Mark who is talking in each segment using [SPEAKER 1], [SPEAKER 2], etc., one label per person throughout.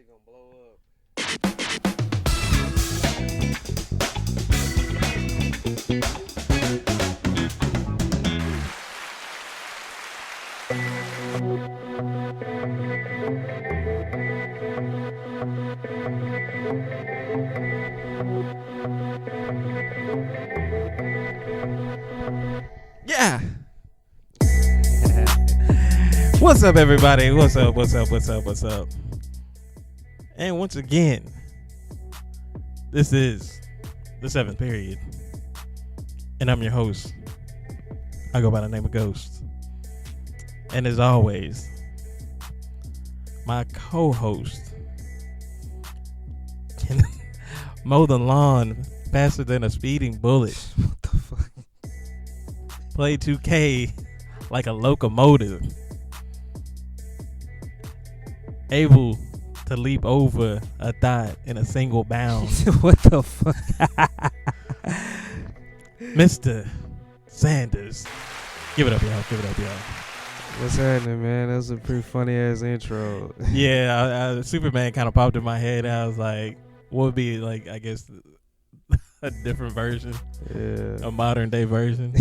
[SPEAKER 1] gonna blow up.
[SPEAKER 2] Yeah. What's up, everybody? What's up? What's up? What's up? What's up? And once again, this is the seventh period, and I'm your host. I go by the name of Ghost, and as always, my co-host can mow the lawn faster than a speeding bullet.
[SPEAKER 1] What the fuck?
[SPEAKER 2] Play 2K like a locomotive. Able to leap over a dot in a single bound.
[SPEAKER 1] What the fuck?
[SPEAKER 2] Mr. Sanders. Give it up, y'all. Give it up, y'all.
[SPEAKER 1] What's happening, man? That was a pretty funny ass intro.
[SPEAKER 2] Yeah, Superman kind of popped in my head. I was like, what would be, like, I guess, a different version?
[SPEAKER 1] Yeah.
[SPEAKER 2] A modern day version.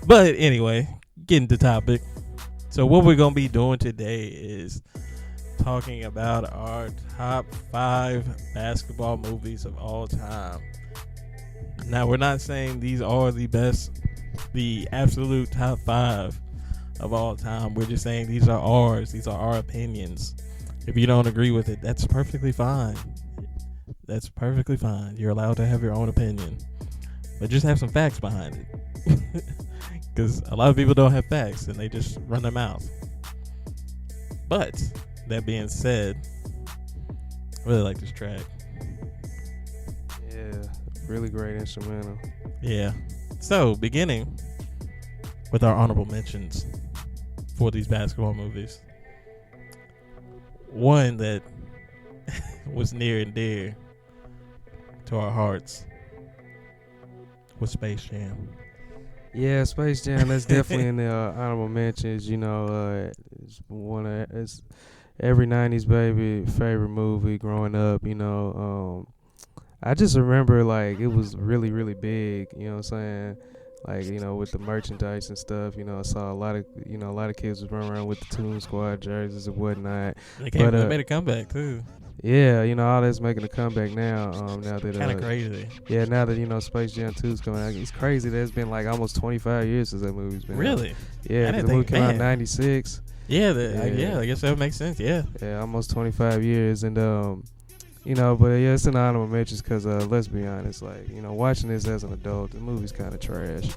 [SPEAKER 2] But anyway, getting to topic. So what we're going to be doing today is talking about our top 5 basketball movies of all time. Now, we're not saying these are the best, the absolute top 5 of all time. We're just saying these are ours. These are our opinions. If you don't agree with it, that's perfectly fine. That's perfectly fine. You're allowed to have your own opinion. But just have some facts behind it. Because a lot of people don't have facts and they just run their mouth. But that being said, I really like this track.
[SPEAKER 1] Yeah. Really great instrumental.
[SPEAKER 2] Yeah. So, beginning with our honorable mentions for these basketball movies. One that was near and dear to our hearts was Space Jam.
[SPEAKER 1] Yeah, Space Jam. That's definitely in the honorable mentions. You know, it's every '90s baby favorite movie growing up. You know, I just remember like it was really, really big. You know what I'm saying? Like, you know, with the merchandise and stuff. You know, I saw a lot of kids was running around with the Toon Squad jerseys and whatnot.
[SPEAKER 2] They made a comeback too.
[SPEAKER 1] Yeah, you know, all that's making a comeback now. Now that
[SPEAKER 2] Kind of crazy.
[SPEAKER 1] yeah, now that, you know, Space Jam 2 is coming out. It's crazy that it's been like almost 25 years since that movie's been out.
[SPEAKER 2] Really?
[SPEAKER 1] Yeah,
[SPEAKER 2] I
[SPEAKER 1] 'cause
[SPEAKER 2] didn't
[SPEAKER 1] the movie
[SPEAKER 2] think-
[SPEAKER 1] came out in
[SPEAKER 2] man.
[SPEAKER 1] '96.
[SPEAKER 2] Yeah,
[SPEAKER 1] Yeah.
[SPEAKER 2] I guess that would make sense. Yeah.
[SPEAKER 1] Yeah, almost 25 years. And, you know, but yeah, it's an honorable mentions because, let's be honest, like, you know, watching this as an adult, the movie's kind of trash.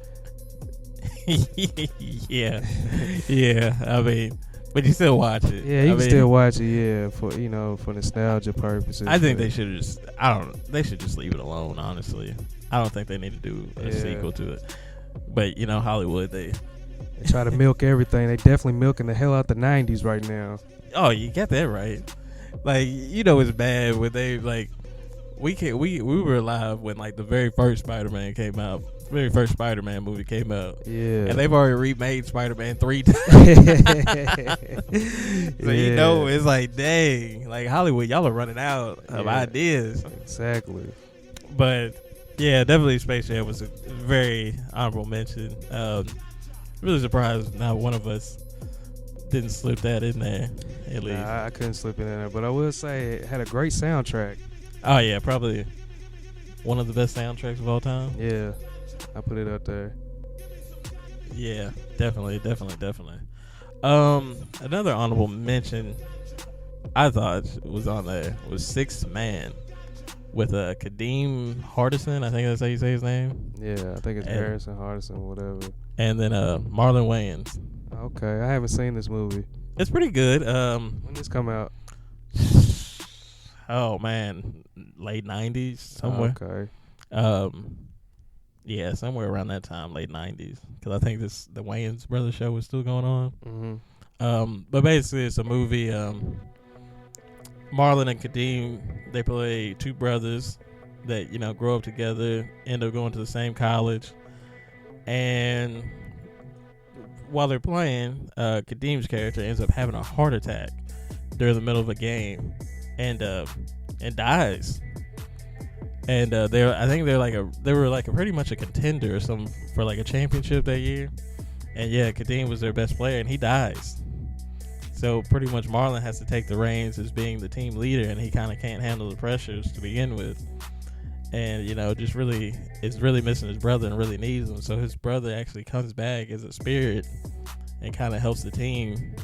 [SPEAKER 2] Yeah. Yeah. I mean, but you still watch it.
[SPEAKER 1] Yeah, you
[SPEAKER 2] I
[SPEAKER 1] can
[SPEAKER 2] mean,
[SPEAKER 1] still watch it, yeah, for, you know, for nostalgia purposes.
[SPEAKER 2] I think
[SPEAKER 1] but-
[SPEAKER 2] they should just, they should just leave it alone, honestly. I don't think they need to do a
[SPEAKER 1] Yeah.
[SPEAKER 2] sequel to it. But, you know, Hollywood, they
[SPEAKER 1] try to milk everything. They definitely milking the hell out the '90s right now.
[SPEAKER 2] oh, you got that right. Like, you know, it's bad when they, like, we were alive when, like, the very first Spider-Man came out. Very first Spider-Man movie came out.
[SPEAKER 1] Yeah.
[SPEAKER 2] And they've already remade Spider-Man 3 times. So, you know, it's like, dang. Like, Hollywood, y'all are running out of
[SPEAKER 1] Yeah.
[SPEAKER 2] ideas.
[SPEAKER 1] Exactly.
[SPEAKER 2] But, yeah, definitely Space Jam was a very honorable mention. Really surprised not one of us didn't slip that in there, at least.
[SPEAKER 1] Nah, I couldn't slip it in there, but I will say it had a great soundtrack.
[SPEAKER 2] Oh, yeah, probably one of the best soundtracks of all time.
[SPEAKER 1] Yeah, I put it up there.
[SPEAKER 2] Yeah, definitely. Another honorable mention I thought was on there was Sixth Man with Kadeem Hardison. I think that's how you say his name.
[SPEAKER 1] Yeah, I think it's
[SPEAKER 2] And-
[SPEAKER 1] Harrison Hardison, whatever.
[SPEAKER 2] And then Marlon Wayans.
[SPEAKER 1] Okay, I haven't seen this movie.
[SPEAKER 2] It's pretty good.
[SPEAKER 1] When this come out?
[SPEAKER 2] Oh man, late 90s somewhere.
[SPEAKER 1] Okay.
[SPEAKER 2] Yeah, somewhere around that time, late 90s, because I think the Wayans Brothers show was still going on. But basically, it's a movie. Marlon and Kadeem, they play two brothers that, you know, grow up together, end up going to the same college, and while they're playing, Kadeem's character ends up having a heart attack during the middle of a game, and dies. And I think they were like pretty much a contender or something for like a championship that year. And yeah, Kadeem was their best player, and he dies. So pretty much Marlon has to take the reins as being the team leader, and he kind of can't handle the pressures to begin with. And, just really is really missing his brother and really needs him. So his brother actually comes back as a spirit and kind of helps the team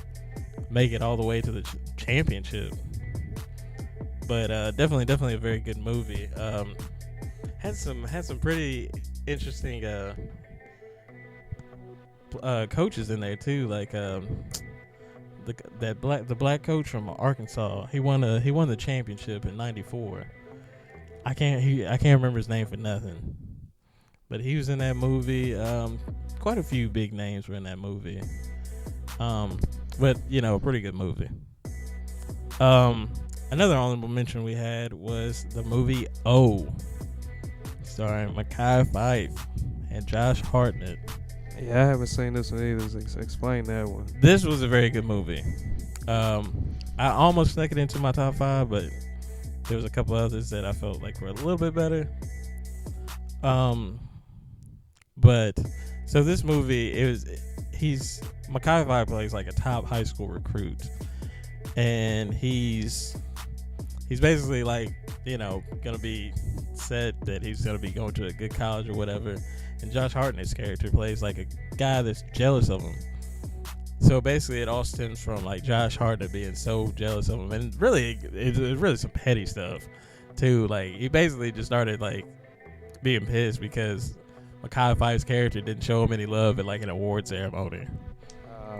[SPEAKER 2] make it all the way to the championship. But definitely a very good movie. Had some pretty interesting coaches in there too, like the black coach from Arkansas. He won the championship in '94. I can't remember his name for nothing, but he was in that movie. Quite a few big names were in that movie. But a pretty good movie. Another honorable mention we had was the movie O, starring Mekhi Phifer and Josh Hartnett.
[SPEAKER 1] Yeah, I haven't seen this one either. Explain that one.
[SPEAKER 2] This was a very good movie. I almost snuck it into my top 5, but there was a couple others that I felt like were a little bit better. But so this movie, Mekhi Phifer plays like a top high school recruit, and he's basically like, gonna be set that he's gonna be going to a good college or whatever. And Josh Hartnett's character plays like a guy that's jealous of him. So basically, it all stems from like Josh Hartnett being so jealous of him, and really, it's really some petty stuff too. Like he basically just started like being pissed because Mekhi Phifer's character didn't show him any love at like an award ceremony.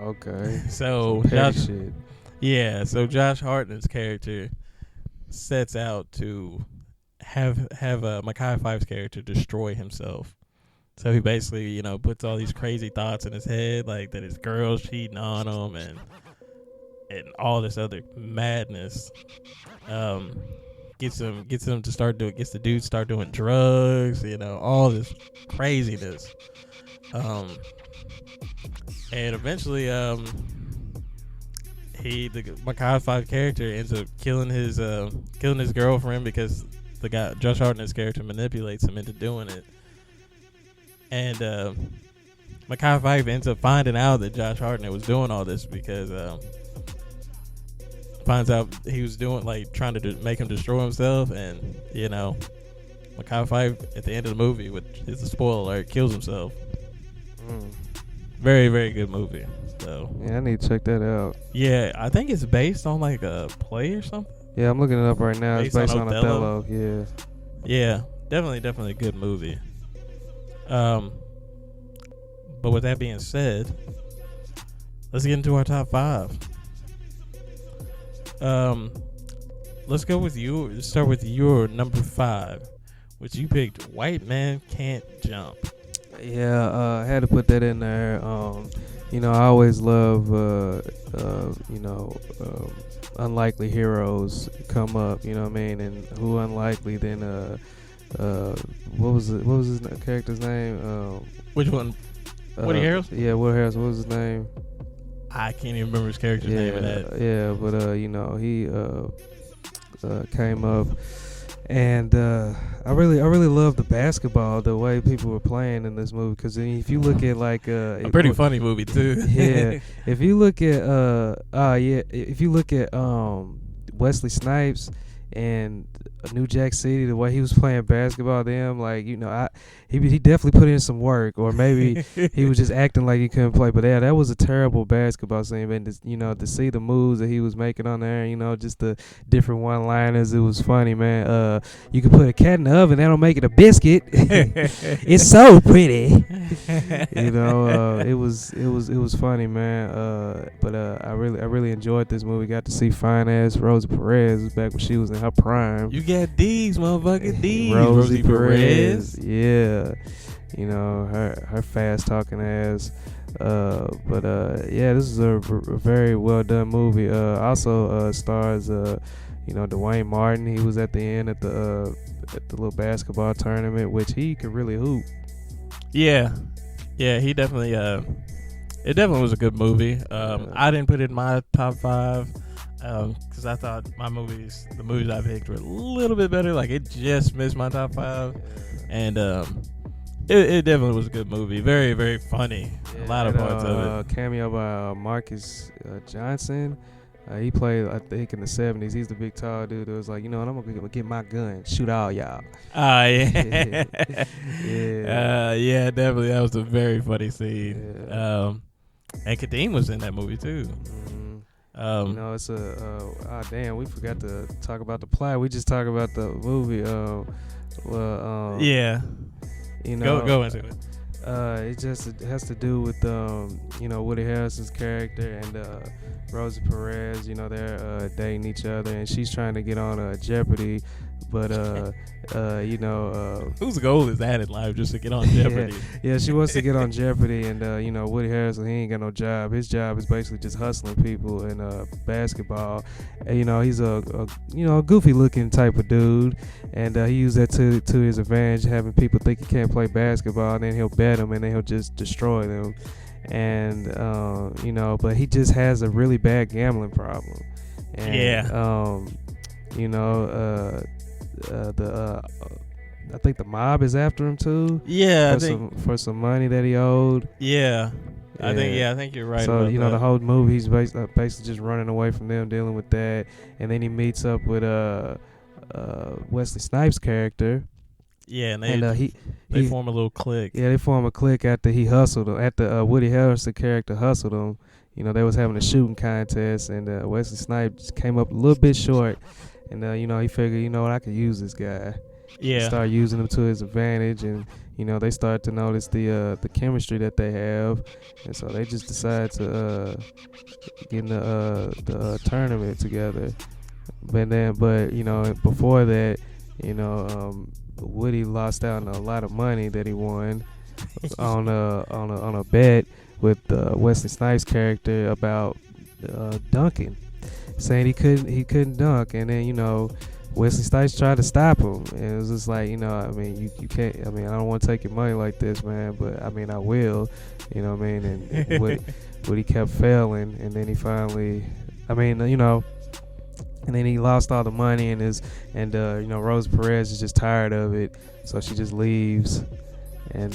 [SPEAKER 1] Okay.
[SPEAKER 2] So so Josh Hartnett's character sets out to have Mekhi Phifer's character destroy himself. So he basically, puts all these crazy thoughts in his head, like that his girl's cheating on him and all this other madness. Gets the dude to start doing drugs, all this craziness. And eventually, Mekhi Phifer character ends up killing his girlfriend because the guy Josh Hartnett's character manipulates him into doing it. And Mekhi Phifer ends up finding out that Josh Hartnett was doing all this because finds out he was doing trying to make him destroy himself, and Mekhi Phifer at the end of the movie, which is a spoiler alert, kills himself. Very, very good movie. So
[SPEAKER 1] yeah, I need to check that out.
[SPEAKER 2] Yeah, I think it's based on like a play or something.
[SPEAKER 1] Yeah, I'm looking it up right now. It's based on Othello. Yeah.
[SPEAKER 2] Yeah, definitely a good movie. But with that being said, let's get into our top 5. Let's go with you. Let's start with your number 5, which you picked. White Man Can't Jump.
[SPEAKER 1] Yeah, I had to put that in there. I always love, unlikely heroes come up. You know what I mean? And who unlikely than what was his character's name?
[SPEAKER 2] Which one? Woody Harrelson?
[SPEAKER 1] Yeah, Woody Harrelson. What was his name?
[SPEAKER 2] I can't even remember his character's name in that.
[SPEAKER 1] Yeah, but he came up, and I really love the basketball, the way people were playing in this movie. Because if you look at
[SPEAKER 2] a pretty funny movie too.
[SPEAKER 1] Yeah, if you look at Wesley Snipes and New Jack City, the way he was playing basketball, he definitely put in some work, or maybe he was just acting like he couldn't play. But yeah, that was a terrible basketball scene, and to see the moves that he was making on there, just the different one-liners, it was funny, man. You can put a cat in the oven, that'll make it a biscuit. It's so pretty. It was funny, man. But I really enjoyed this movie. Got to see fine ass Rosie Perez back when she was in her prime.
[SPEAKER 2] You got D's, motherfucker. D's.
[SPEAKER 1] Rosie Perez. Yeah. Her fast talking ass. This is a very well done movie. Also stars Dwayne Martin. He was at the end at the little basketball tournament, which he could really hoop.
[SPEAKER 2] Yeah, he definitely. It definitely was a good movie. I didn't put it in my top 5. because I thought the movies I picked were a little bit better. Like it just missed my top 5, and it definitely was a good movie. Very, very funny.
[SPEAKER 1] Yeah,
[SPEAKER 2] a lot of parts of it.
[SPEAKER 1] Cameo by Marcus Johnson. He played, I think, in the 70s. He's the big tall dude that was like, you know, and I'm going to get my gun, shoot all y'all.
[SPEAKER 2] Yeah.
[SPEAKER 1] Yeah.
[SPEAKER 2] Definitely. That was a very funny scene.
[SPEAKER 1] Yeah.
[SPEAKER 2] And Kadeem was in that movie, too.
[SPEAKER 1] You know, it's damn, we forgot to talk about the plot. We just talked about the movie.
[SPEAKER 2] Yeah.
[SPEAKER 1] You know,
[SPEAKER 2] go into it.
[SPEAKER 1] It has to do with you know, Woody Harrelson's character and Rosie Perez. You know, they're dating each other, and she's trying to get on Jeopardy, but you know,
[SPEAKER 2] whose goal is that in life, just to get on Jeopardy?
[SPEAKER 1] Yeah, she wants to get on Jeopardy, and you know, Woody Harrelson, he ain't got no job. His job is basically just hustling people in basketball. And, you know, he's a goofy looking type of dude, and he used that to his advantage, having people think he can't play basketball, and then he'll bet them, and then he'll just destroy them. And you know, but he just has a really bad gambling problem. And, you know, I think the mob is after him too.
[SPEAKER 2] Yeah,
[SPEAKER 1] for some money that he owed.
[SPEAKER 2] Yeah. I think you're right.
[SPEAKER 1] So
[SPEAKER 2] about
[SPEAKER 1] you know,
[SPEAKER 2] that.
[SPEAKER 1] the whole movie, he's basically just running away from them, dealing with that, and then he meets up with Wesley Snipes' character.
[SPEAKER 2] Yeah, and they form a little clique.
[SPEAKER 1] Yeah, they form a clique after he hustled him. After Woody Harrelson character hustled him, you know, they was having a shooting contest, and Wesley Snipes came up a little bit short, and you know, he figured, you know what, I could use this guy.
[SPEAKER 2] Yeah.
[SPEAKER 1] Start using him to his advantage, and you know, they start to notice the chemistry that they have, and so they just decide to get in the tournament together. But you know, before that, you know, Woody lost out on a lot of money that he won on a bet with Wesley Snipes' character about dunking, saying he couldn't dunk, and then, you know, Wesley Snipes tried to stop him, and it was just like, you know, I mean, you can't. I mean, I don't want to take your money like this, man, but I mean, I will. You know what I mean? And Woody kept failing, and then he finally, I mean, you know. And then he lost all the money, and you know, Rose Perez is just tired of it, so she just leaves, and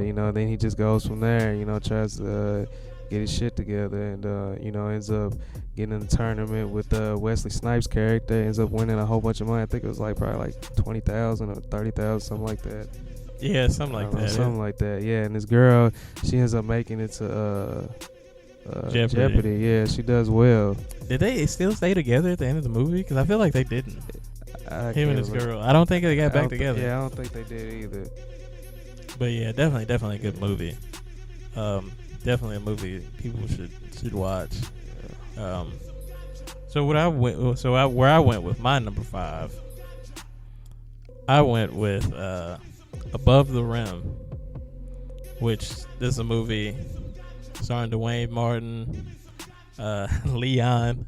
[SPEAKER 1] you know, then he just goes from there. You know, tries to get his shit together, and you know, ends up getting in the tournament with Wesley Snipes' character. Ends up winning a whole bunch of money. I think it was like probably like 20,000 or 30,000, something like that.
[SPEAKER 2] Yeah, something like that.
[SPEAKER 1] Something like that. Yeah, and this girl, she ends up making it to Jeopardy. Yeah, she does well.
[SPEAKER 2] Did they still stay together at the end of the movie? Because I feel like they didn't. Him and his girl. I don't think they got back together.
[SPEAKER 1] Yeah, I don't think they did either.
[SPEAKER 2] But yeah, definitely a good movie. Definitely a movie people should watch. So where I went with my number 5, I went with Above the Rim, which this is a movie starring Dwayne Martin, Leon,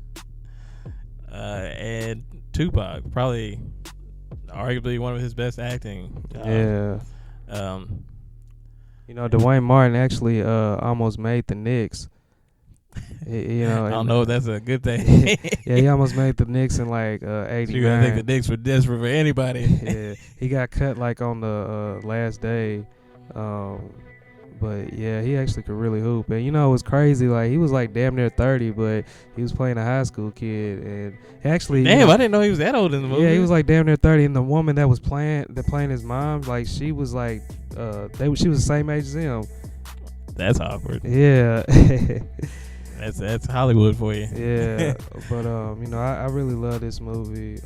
[SPEAKER 2] and Tupac. Probably, arguably one of his best acting.
[SPEAKER 1] Yeah. You know, Dwayne Martin actually almost made the Knicks. You know,
[SPEAKER 2] I don't know if that's a good thing.
[SPEAKER 1] Yeah, he almost made the Knicks in like 89.
[SPEAKER 2] I think the Knicks were desperate for anybody.
[SPEAKER 1] Yeah, he got cut like on the last day. But yeah, he actually could really hoop. And you know, it was crazy. Like, he was like damn near 30, but he was playing a high school kid. And actually,
[SPEAKER 2] damn, I didn't know he was that old in the movie.
[SPEAKER 1] Yeah, he was like damn near 30. And the woman that was playing his mom, like, she was like, she was the same age as him.
[SPEAKER 2] That's awkward.
[SPEAKER 1] Yeah.
[SPEAKER 2] That's Hollywood for you.
[SPEAKER 1] Yeah, but you know, I really love this movie.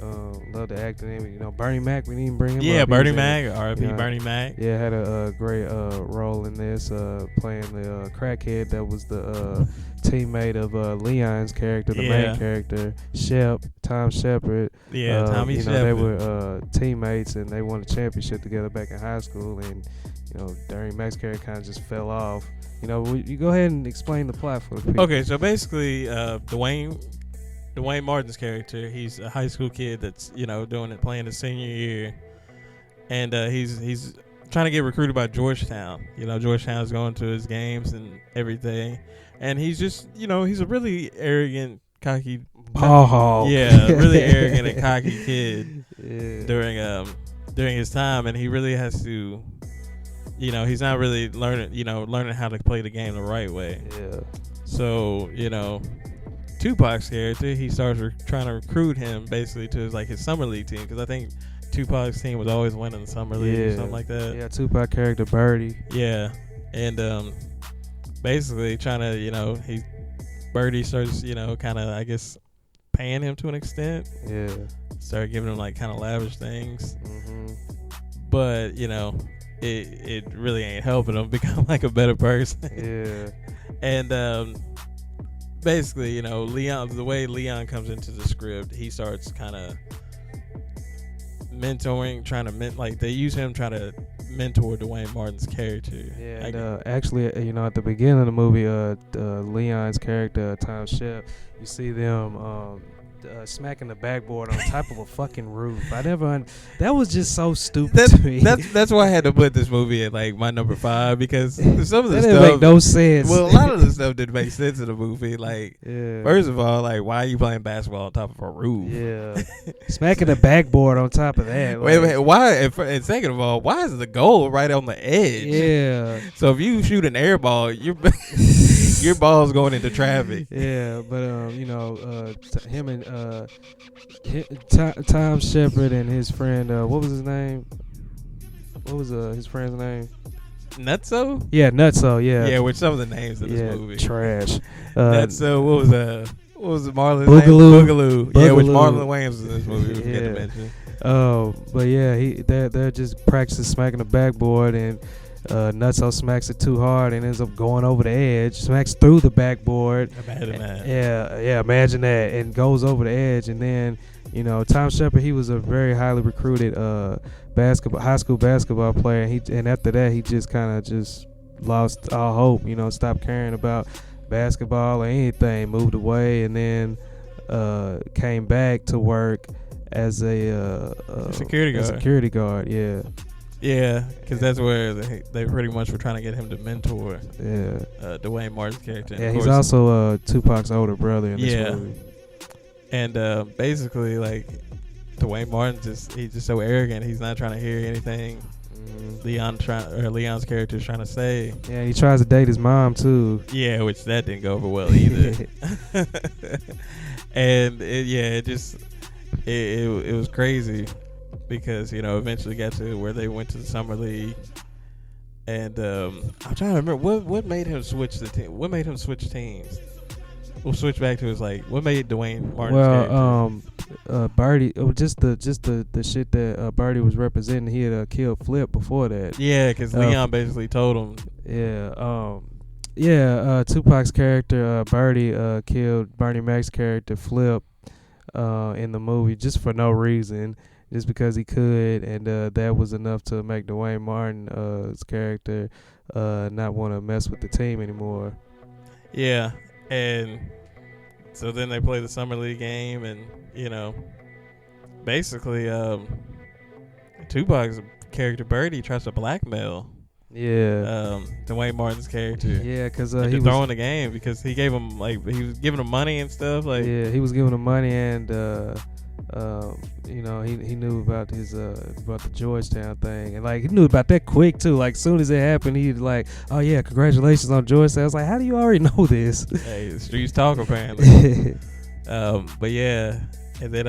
[SPEAKER 1] Love the acting in it. You know, Bernie Mac, we didn't even bring him up.
[SPEAKER 2] Yeah, Bernie Mac, R.I.P.
[SPEAKER 1] You know,
[SPEAKER 2] Bernie Mac.
[SPEAKER 1] Yeah, had a great role in this, playing the crackhead that was the teammate of Leon's character, the main character, Tom Shepard.
[SPEAKER 2] Yeah, Tommy Shepard.
[SPEAKER 1] You know, they were teammates, and they won a championship together back in high school, and you know, Bernie Mac's character kind of just fell off. You know, you go ahead and explain the plot for the people.
[SPEAKER 2] Okay, so basically, Dwayne Martin's character, he's a high school kid that's, you know, playing his senior year, and he's trying to get recruited by Georgetown. You know, Georgetown's going to his games and everything, and he's just, you know, he's a really arrogant, cocky
[SPEAKER 1] ball hog.
[SPEAKER 2] Yeah, really arrogant and cocky kid
[SPEAKER 1] Yeah.
[SPEAKER 2] during his time, and he really has to, he's not really learning how to play the game the right way.
[SPEAKER 1] Yeah.
[SPEAKER 2] So, Tupac's character, he starts trying to recruit him basically to his summer league team, because I think Tupac's team was always winning the summer league or something like that.
[SPEAKER 1] Yeah, Tupac character Birdie.
[SPEAKER 2] Yeah, and basically trying to, Birdie starts, kind of, I guess, paying him to an extent.
[SPEAKER 1] Yeah.
[SPEAKER 2] Started giving him kind of lavish things, but it really ain't helping him become a better person.
[SPEAKER 1] Yeah.
[SPEAKER 2] And basically, Leon, the way Leon comes into the script, he starts kind of mentoring, they use him trying to mentor Dwayne Martin's character.
[SPEAKER 1] Yeah, and actually, at the beginning of the movie, Leon's character, Tom Shep, you see them smacking the backboard on top of a fucking roof. That was just so stupid to me.
[SPEAKER 2] That's why I had to put this movie at my number 5, because some of the
[SPEAKER 1] that
[SPEAKER 2] stuff
[SPEAKER 1] didn't make no sense.
[SPEAKER 2] Well, a lot of the stuff didn't make sense in the movie.
[SPEAKER 1] Yeah.
[SPEAKER 2] First of all, why are you playing basketball on top of a roof?
[SPEAKER 1] Yeah, smacking the backboard on top of that.
[SPEAKER 2] Wait, why? And second of all, why is the goal right on the edge?
[SPEAKER 1] Yeah.
[SPEAKER 2] So if you shoot an air ball, your ball's going into traffic.
[SPEAKER 1] Yeah, but him and Tom Shepard and his friend, what was his name? What was his friend's name?
[SPEAKER 2] Nutso?
[SPEAKER 1] Yeah, Nutso. Yeah.
[SPEAKER 2] Yeah, with some of the names in this movie.
[SPEAKER 1] Trash.
[SPEAKER 2] Nutso. What was Marlon's
[SPEAKER 1] Boogaloo.
[SPEAKER 2] name? Boogaloo. Yeah, which Marlon Wayans was in this movie. We forget to mention.
[SPEAKER 1] But yeah, they're just practicing smacking the backboard, and Nutso smacks it too hard and ends up going over the edge, smacks through the backboard.
[SPEAKER 2] Imagine that.
[SPEAKER 1] Yeah, imagine that, and goes over the edge. And then, Tom Shepard, he was a very highly recruited high school basketball player, and after that he just kind of just lost all hope. Stopped caring about basketball or anything, moved away, and then came back to work as a security guard. Yeah.
[SPEAKER 2] Yeah, because that's where they pretty much were trying to get him to mentor Dwayne Martin's character.
[SPEAKER 1] Yeah, he's also Tupac's older brother in this movie.
[SPEAKER 2] And basically, Dwayne Martin he's just so arrogant. He's not trying to hear anything Leon's character is trying to say.
[SPEAKER 1] Yeah, he tries to date his mom too.
[SPEAKER 2] Yeah, which that didn't go over well either. And it was crazy. Because eventually got to where they went to the summer league, and I'm trying to remember what made him switch the team. What made him switch teams? We'll switch back to his what made Dwayne Martin's character?
[SPEAKER 1] Birdie. Just the shit that Birdie was representing. He had killed Flip before that.
[SPEAKER 2] Yeah, because Leon basically told him.
[SPEAKER 1] Yeah. Tupac's character Birdie killed Bernie Mac's character Flip in the movie just for no reason. Just because he could, and that was enough to make Dwayne Martin's character not want to mess with the team anymore.
[SPEAKER 2] Yeah, and so then they play the summer league game, and basically, Tupac's character Birdie tries to blackmail.
[SPEAKER 1] Yeah.
[SPEAKER 2] Dwayne Martin's character.
[SPEAKER 1] Yeah, because
[SPEAKER 2] he was throwing the game because he gave him he was giving him money and stuff.
[SPEAKER 1] Yeah, he was giving him money and. He knew about about the Georgetown thing, and he knew about that quick too. Soon as it happened, he'd oh yeah, congratulations on Georgetown. I was how do you already know this?
[SPEAKER 2] Hey, the streets talk apparently. But yeah, and then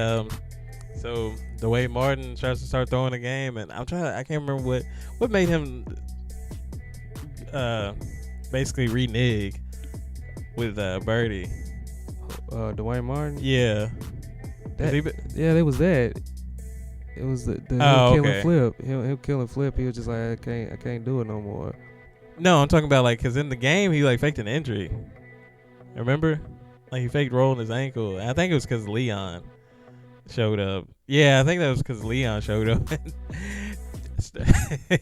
[SPEAKER 2] so Dwayne Martin tries to start throwing the game, and I can't remember what made him basically renege with Birdie.
[SPEAKER 1] Dwayne Martin.
[SPEAKER 2] Yeah.
[SPEAKER 1] It was that. It was the him killing Flip. Him killing Flip. He was just I can't do it no more.
[SPEAKER 2] No, I'm talking about because in the game he faked an injury. Remember? He faked rolling his ankle. I think it was because Leon showed up. Yeah, I think that was because Leon showed up.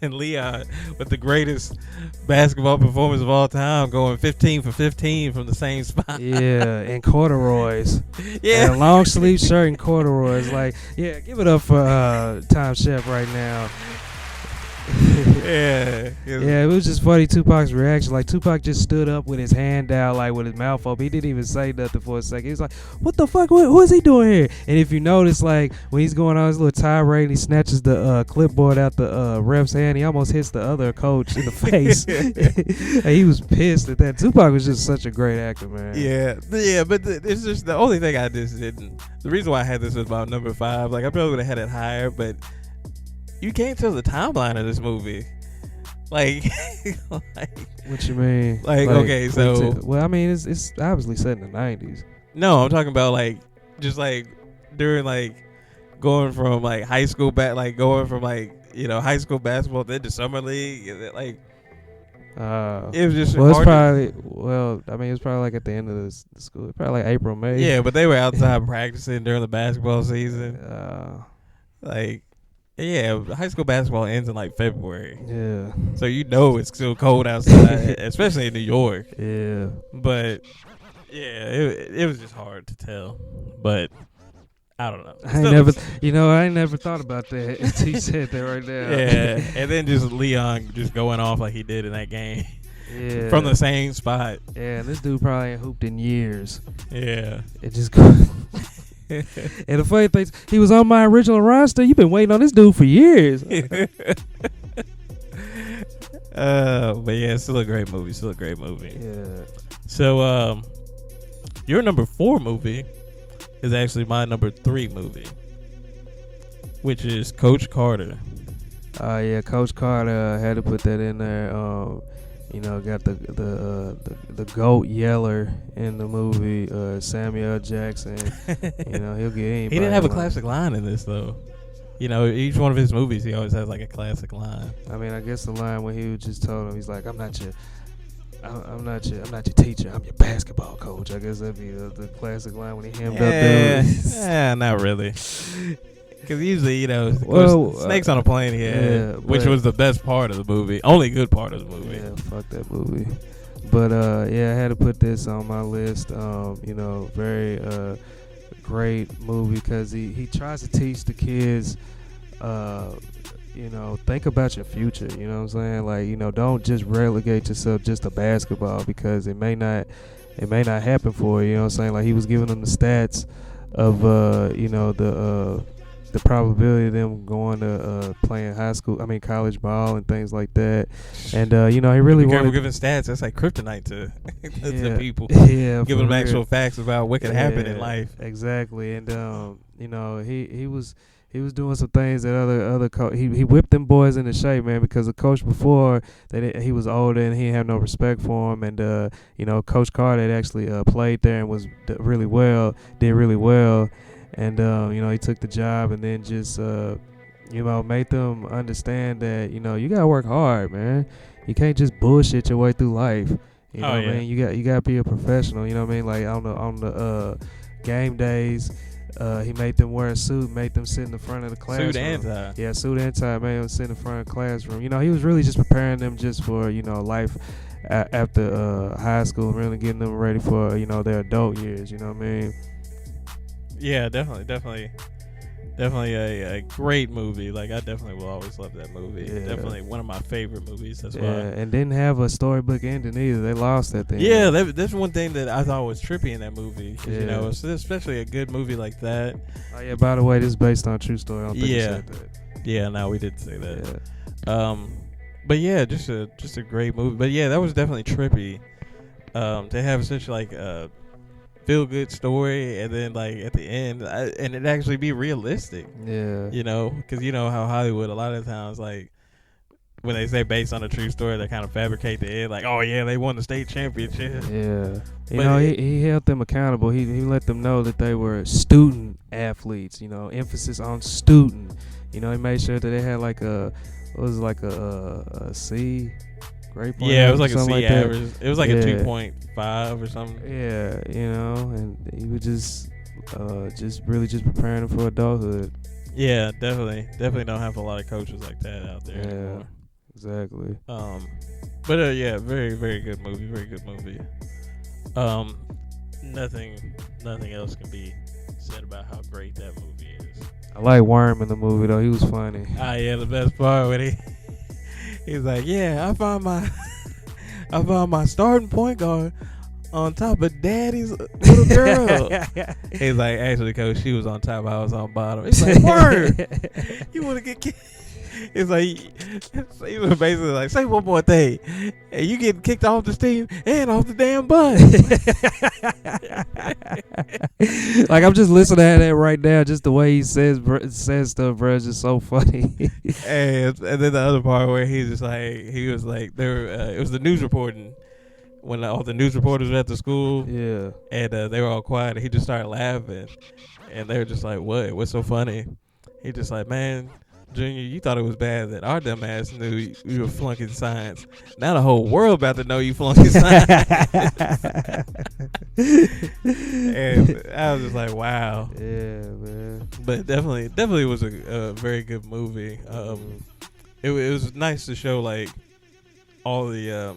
[SPEAKER 2] And Leon, with the greatest basketball performance of all time, going 15 for 15 from the same spot.
[SPEAKER 1] Yeah, and corduroys.
[SPEAKER 2] Yeah,
[SPEAKER 1] and a long sleeve shirt and corduroys. Give it up for Tom Shep right now.
[SPEAKER 2] Yeah.
[SPEAKER 1] Yeah, it was just funny. Tupac's reaction, like Tupac just stood up with his hand down, like with his mouth open. He didn't even say nothing for a second. He was like, "What the fuck? What is he doing here?" And if you notice, like when he's going on his little tirade, he snatches the clipboard out the ref's hand. He almost hits the other coach in the face. And he was pissed at that. Tupac was just such a great actor, man.
[SPEAKER 2] Yeah, but it's just the only thing I just didn't. The reason why I had this was about number 5. Like I probably would have had it higher, but you can't tell the timeline of this movie. Like,
[SPEAKER 1] What you mean?
[SPEAKER 2] Like okay, so
[SPEAKER 1] well, I mean, it's obviously set in the 90s.
[SPEAKER 2] No, I'm talking about like just like during like going from like high school going from like high school basketball then to summer league. Like it was just
[SPEAKER 1] well, it's
[SPEAKER 2] hard
[SPEAKER 1] probably I mean, it's probably like at the end of the school, probably like April, May.
[SPEAKER 2] Yeah, but they were outside practicing during the basketball season. Like. Yeah, high school basketball ends in like February.
[SPEAKER 1] Yeah.
[SPEAKER 2] So it's still cold outside, especially in New York.
[SPEAKER 1] Yeah.
[SPEAKER 2] But yeah, it was just hard to tell. But I don't know.
[SPEAKER 1] I ain't never thought about that until you said that right now.
[SPEAKER 2] Yeah, and then just Leon just going off like he did in that game.
[SPEAKER 1] Yeah.
[SPEAKER 2] From the same spot.
[SPEAKER 1] Yeah, and this dude probably ain't hooped in years.
[SPEAKER 2] Yeah.
[SPEAKER 1] It just and the funny thing, he was on my original roster. You've been waiting on this dude for years.
[SPEAKER 2] But yeah, it's still a great movie.
[SPEAKER 1] Yeah.
[SPEAKER 2] So, your number 4 movie is actually my number 3 movie, which is Coach Carter.
[SPEAKER 1] Yeah, Coach Carter had to put that in there. Got the GOAT yeller in the movie, Samuel Jackson. He'll get anybody.
[SPEAKER 2] He didn't have a classic line in this though. Each one of his movies, he always has like a classic line.
[SPEAKER 1] I mean, I guess the line when he just told him, he's like, I'm not your teacher. I'm your basketball coach. I guess that'd be the classic line when he hemmed up there.
[SPEAKER 2] Yeah, not really. Because usually, Snakes on a Plane, which was the best part of the movie. Only good part of the movie.
[SPEAKER 1] Yeah, fuck that movie. But, I had to put this on my list. Very great movie because he tries to teach the kids, think about your future. You know what I'm saying? Like, don't just relegate yourself just to basketball because it may not happen for you. You know what I'm saying? Like, he was giving them the stats of, the probability of them going to playing college ball and things like that. And, he really wanted...
[SPEAKER 2] giving stats. That's like kryptonite to people.
[SPEAKER 1] Yeah.
[SPEAKER 2] Giving them actual facts about what can happen in life.
[SPEAKER 1] Exactly. And, he was doing some things that other he whipped them boys into shape, man, because the coach before that he was older and he didn't have no respect for him. And, Coach Carter had actually played there and did really well. And, he took the job and then just, made them understand that, you got to work hard, man. You can't just bullshit your way through life. You know what I mean? You got to be a professional, you know what I mean? Like on the game days, he made them wear a suit, made them sit in the front of the classroom.
[SPEAKER 2] Suit and tie.
[SPEAKER 1] Yeah, suit and tie, made them sit in the front of the classroom. He was really just preparing them just for, life after high school, really getting them ready for, their adult years, you know what I mean?
[SPEAKER 2] Yeah, definitely a great movie. Like, I definitely will always love that movie. Yeah. Definitely one of my favorite movies. That's why.
[SPEAKER 1] And didn't have a storybook ending either. They lost that thing.
[SPEAKER 2] Yeah, that's one thing that I thought was trippy in that movie. Cause, especially a good movie like that.
[SPEAKER 1] Oh yeah. By the way, this is based on a true story. I don't think you said that.
[SPEAKER 2] Yeah. No, we didn't say that. Yeah. But yeah, just a great movie. But yeah, that was definitely trippy. To have such like a feel good story and then like at the end and it actually be realistic.
[SPEAKER 1] Yeah.
[SPEAKER 2] Because how Hollywood a lot of times, like when they say based on a true story, they kind of fabricate the end, like, oh yeah, they won the state championship.
[SPEAKER 1] Yeah. He held them accountable. He let them know that they were student athletes, emphasis on student. He made sure that they had like a C grade point.
[SPEAKER 2] Yeah, it was like a C
[SPEAKER 1] like
[SPEAKER 2] average. It was like a 2.5 or something.
[SPEAKER 1] Yeah, and he was just really preparing them for adulthood.
[SPEAKER 2] Yeah, definitely don't have a lot of coaches like that out there anymore.
[SPEAKER 1] Exactly.
[SPEAKER 2] But yeah, very very good movie. Very good movie. Nothing else can be said about how great that movie is.
[SPEAKER 1] I like Worm in the movie though. He was funny.
[SPEAKER 2] Ah, yeah, the best part when He's like, yeah, I found my starting point guard on top of daddy's little girl. He's like, actually, coach, she was on top, I was on bottom. He's like, word, you want to get kicked? It's like, he was basically like, say one more thing, and you getting kicked off this team and off the damn bus.
[SPEAKER 1] Like, I'm just listening to that right now. Just the way he says stuff, bro, is just so funny.
[SPEAKER 2] and then the other part where he was like, there, it was the news reporting when all the news reporters were at the school.
[SPEAKER 1] Yeah.
[SPEAKER 2] And they were all quiet, and he just started laughing, and they were just like, what's so funny? He just like, man, Junior, you thought it was bad that our dumb ass knew you were flunking science. Now the whole world about to know you flunking science. And I was just like, wow.
[SPEAKER 1] Yeah, man.
[SPEAKER 2] But definitely was a very good movie. It was nice to show like all the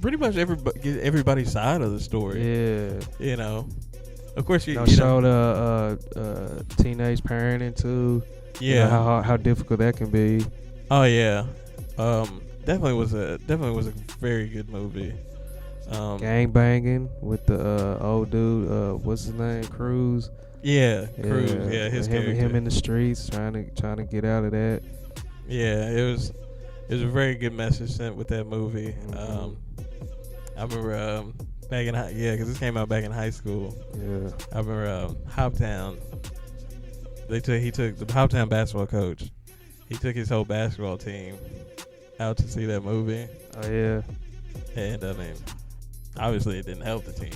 [SPEAKER 2] pretty much everybody's side of the story.
[SPEAKER 1] Yeah.
[SPEAKER 2] You know, of course you
[SPEAKER 1] showed teenage parenting too.
[SPEAKER 2] Yeah.
[SPEAKER 1] You know, how difficult that can be.
[SPEAKER 2] Oh yeah. Definitely was a very good movie.
[SPEAKER 1] Gang banging with the old dude. What's his name? Cruz.
[SPEAKER 2] Yeah, Cruz. Yeah, his character.
[SPEAKER 1] Him in the streets trying to get out of that.
[SPEAKER 2] Yeah, it was a very good message sent with that movie.
[SPEAKER 1] Mm-hmm.
[SPEAKER 2] I remember back in because this came out back in high school.
[SPEAKER 1] Yeah.
[SPEAKER 2] I remember Hoptown. The Hoptown basketball coach. He took his whole basketball team out to see that movie.
[SPEAKER 1] Oh yeah.
[SPEAKER 2] And I mean, obviously it didn't help the team.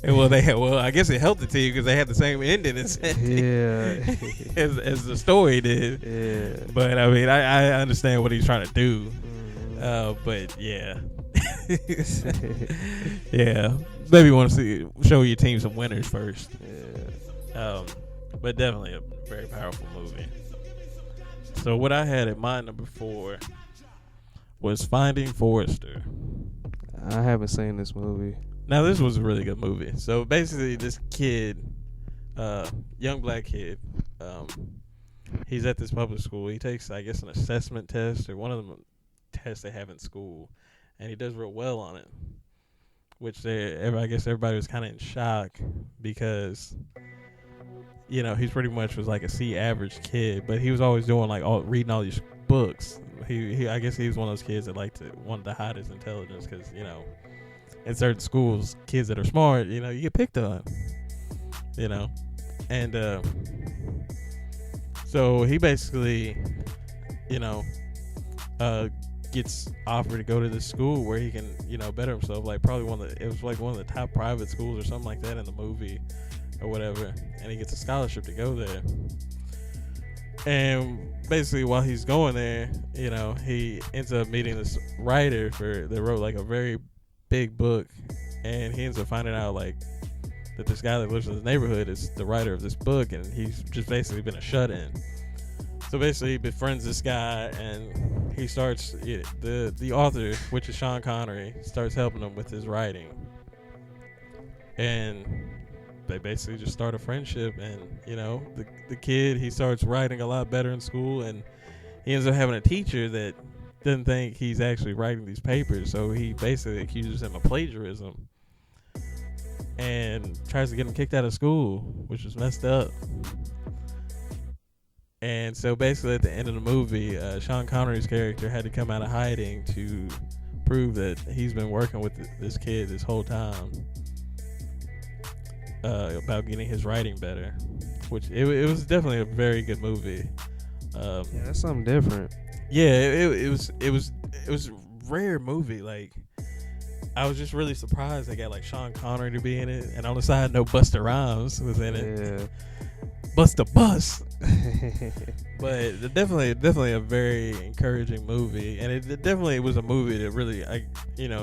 [SPEAKER 2] And I guess it helped the team because they had the same ending as the story did.
[SPEAKER 1] Yeah.
[SPEAKER 2] But I mean, I understand what he's trying to do.
[SPEAKER 1] Mm-hmm.
[SPEAKER 2] But yeah. Yeah. Maybe you want to show your team some winners first.
[SPEAKER 1] Yeah.
[SPEAKER 2] But definitely a very powerful movie. So what I had in mind number 4 was Finding Forrester.
[SPEAKER 1] I haven't seen this movie.
[SPEAKER 2] Now this was a really good movie. So basically, this kid, young black kid, he's at this public school. He takes, I guess, an assessment test or one of the tests they have in school, and he does real well on it. Which I guess everybody was kind of in shock because, you know, he's pretty much was like a C average kid, but he was always doing like reading all these books. I guess he was one of those kids that wanted to hide his intelligence because, you know, in certain schools, kids that are smart, you know, you get picked on, you know, and so he basically, you know, gets offered to go to this school where he can, you know, better himself. Like probably it was like one of the top private schools or something like that in the movie or whatever, and he gets a scholarship to go there. And basically while he's going there, you know, he ends up meeting this writer that wrote like a very big book, and he ends up finding out like that this guy that lives in his neighborhood is the writer of this book, and he's just basically been a shut-in. So basically he befriends this guy, and he starts, the author, which is Sean Connery, starts helping him with his writing. And they basically just start a friendship, and, you know, the kid, he starts writing a lot better in school, and he ends up having a teacher that doesn't think he's actually writing these papers, so he basically accuses him of plagiarism and tries to get him kicked out of school, which is messed up. And so basically at the end of the movie, Sean Connery's character had to come out of hiding to prove that he's been working with this kid this whole time about getting his writing better, which it was definitely a very good movie.
[SPEAKER 1] Yeah, that's something different.
[SPEAKER 2] Yeah, it was a rare movie. Like, I was just really surprised they got like Sean Connery to be in it, and on the side, no Busta Rhymes was in it. Yeah. Busta Bus. But definitely a very encouraging movie, and it definitely was a movie that really,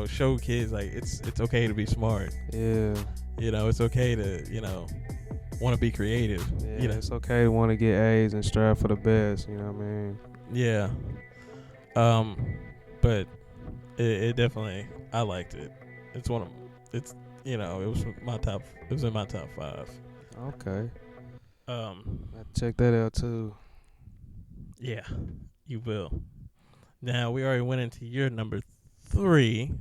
[SPEAKER 2] showed kids like it's okay to be smart.
[SPEAKER 1] Yeah.
[SPEAKER 2] You know, it's okay to, want to be creative.
[SPEAKER 1] Yeah, it's okay to want to get A's and strive for the best. You know what I mean?
[SPEAKER 2] Yeah. But it definitely, I liked it. It was in my top 5.
[SPEAKER 1] Okay.
[SPEAKER 2] I
[SPEAKER 1] check that out too.
[SPEAKER 2] Yeah. You will. Now we already went into your number 3,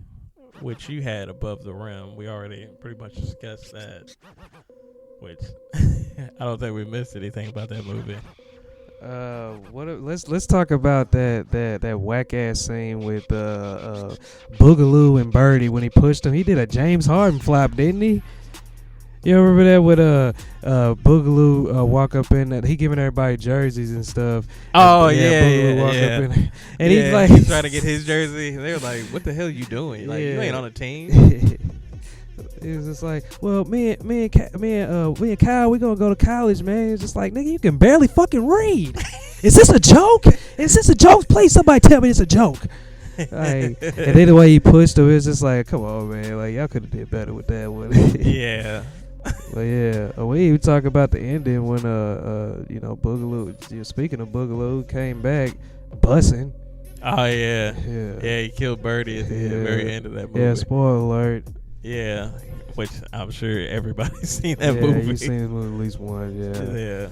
[SPEAKER 2] which you had Above the Rim. We already pretty much discussed that. Which I don't think we missed anything about that movie.
[SPEAKER 1] Let's talk about that whack ass scene with Boogaloo and Birdie when he pushed him. He did a James Harden flop, didn't he? You remember that with Boogaloo walk up in that he giving everybody jerseys and stuff.
[SPEAKER 2] Oh
[SPEAKER 1] and,
[SPEAKER 2] yeah.
[SPEAKER 1] Up in, and
[SPEAKER 2] yeah,
[SPEAKER 1] he's like
[SPEAKER 2] he's trying to get his jersey. And they were like, "What the hell are you doing? Like you ain't on a team."
[SPEAKER 1] He was just like, well, me and Kyle, we gonna go to college, man. It's just like, nigga, you can barely fucking read. Is this a joke? Is this a joke? Please, somebody tell me it's a joke. Like, and then the way he pushed him, it's just like, come on, man. Like, y'all could have did better with that one.
[SPEAKER 2] Yeah.
[SPEAKER 1] But yeah, we even talk about the ending when Boogaloo. Speaking of Boogaloo, came back bussing.
[SPEAKER 2] Oh yeah. He killed Birdie at the very end of that movie.
[SPEAKER 1] Yeah, spoiler alert.
[SPEAKER 2] Yeah, which I'm sure everybody's seen that movie.
[SPEAKER 1] You've seen the movie at least once. Yeah.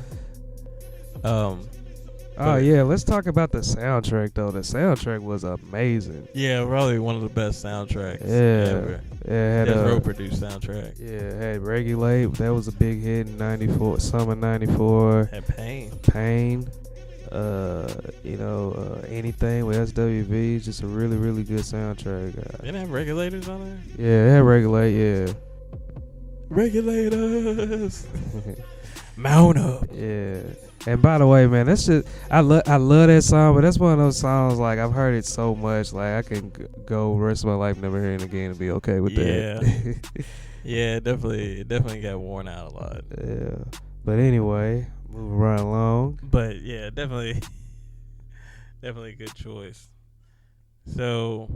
[SPEAKER 1] Oh yeah, let's talk about the soundtrack though. The soundtrack was amazing.
[SPEAKER 2] Yeah, probably one of the best soundtracks ever.
[SPEAKER 1] Yeah,
[SPEAKER 2] Death Row produced soundtrack.
[SPEAKER 1] Yeah, it had Regulate. That was a big hit in '94, summer '94.
[SPEAKER 2] Had Pain.
[SPEAKER 1] Anything with SWV. Just a really, really good soundtrack.
[SPEAKER 2] Didn't it have Regulators on there?
[SPEAKER 1] Yeah, it had Regulate. Yeah.
[SPEAKER 2] Regulators. Mount up.
[SPEAKER 1] Yeah. And by the way, man, that's just I love that song, but that's one of those songs like I've heard it so much, like I can go the rest of my life never hearing it again and be okay with that.
[SPEAKER 2] Yeah, it definitely got worn out a lot.
[SPEAKER 1] Yeah. But anyway, moving right along.
[SPEAKER 2] But yeah, definitely a good choice. So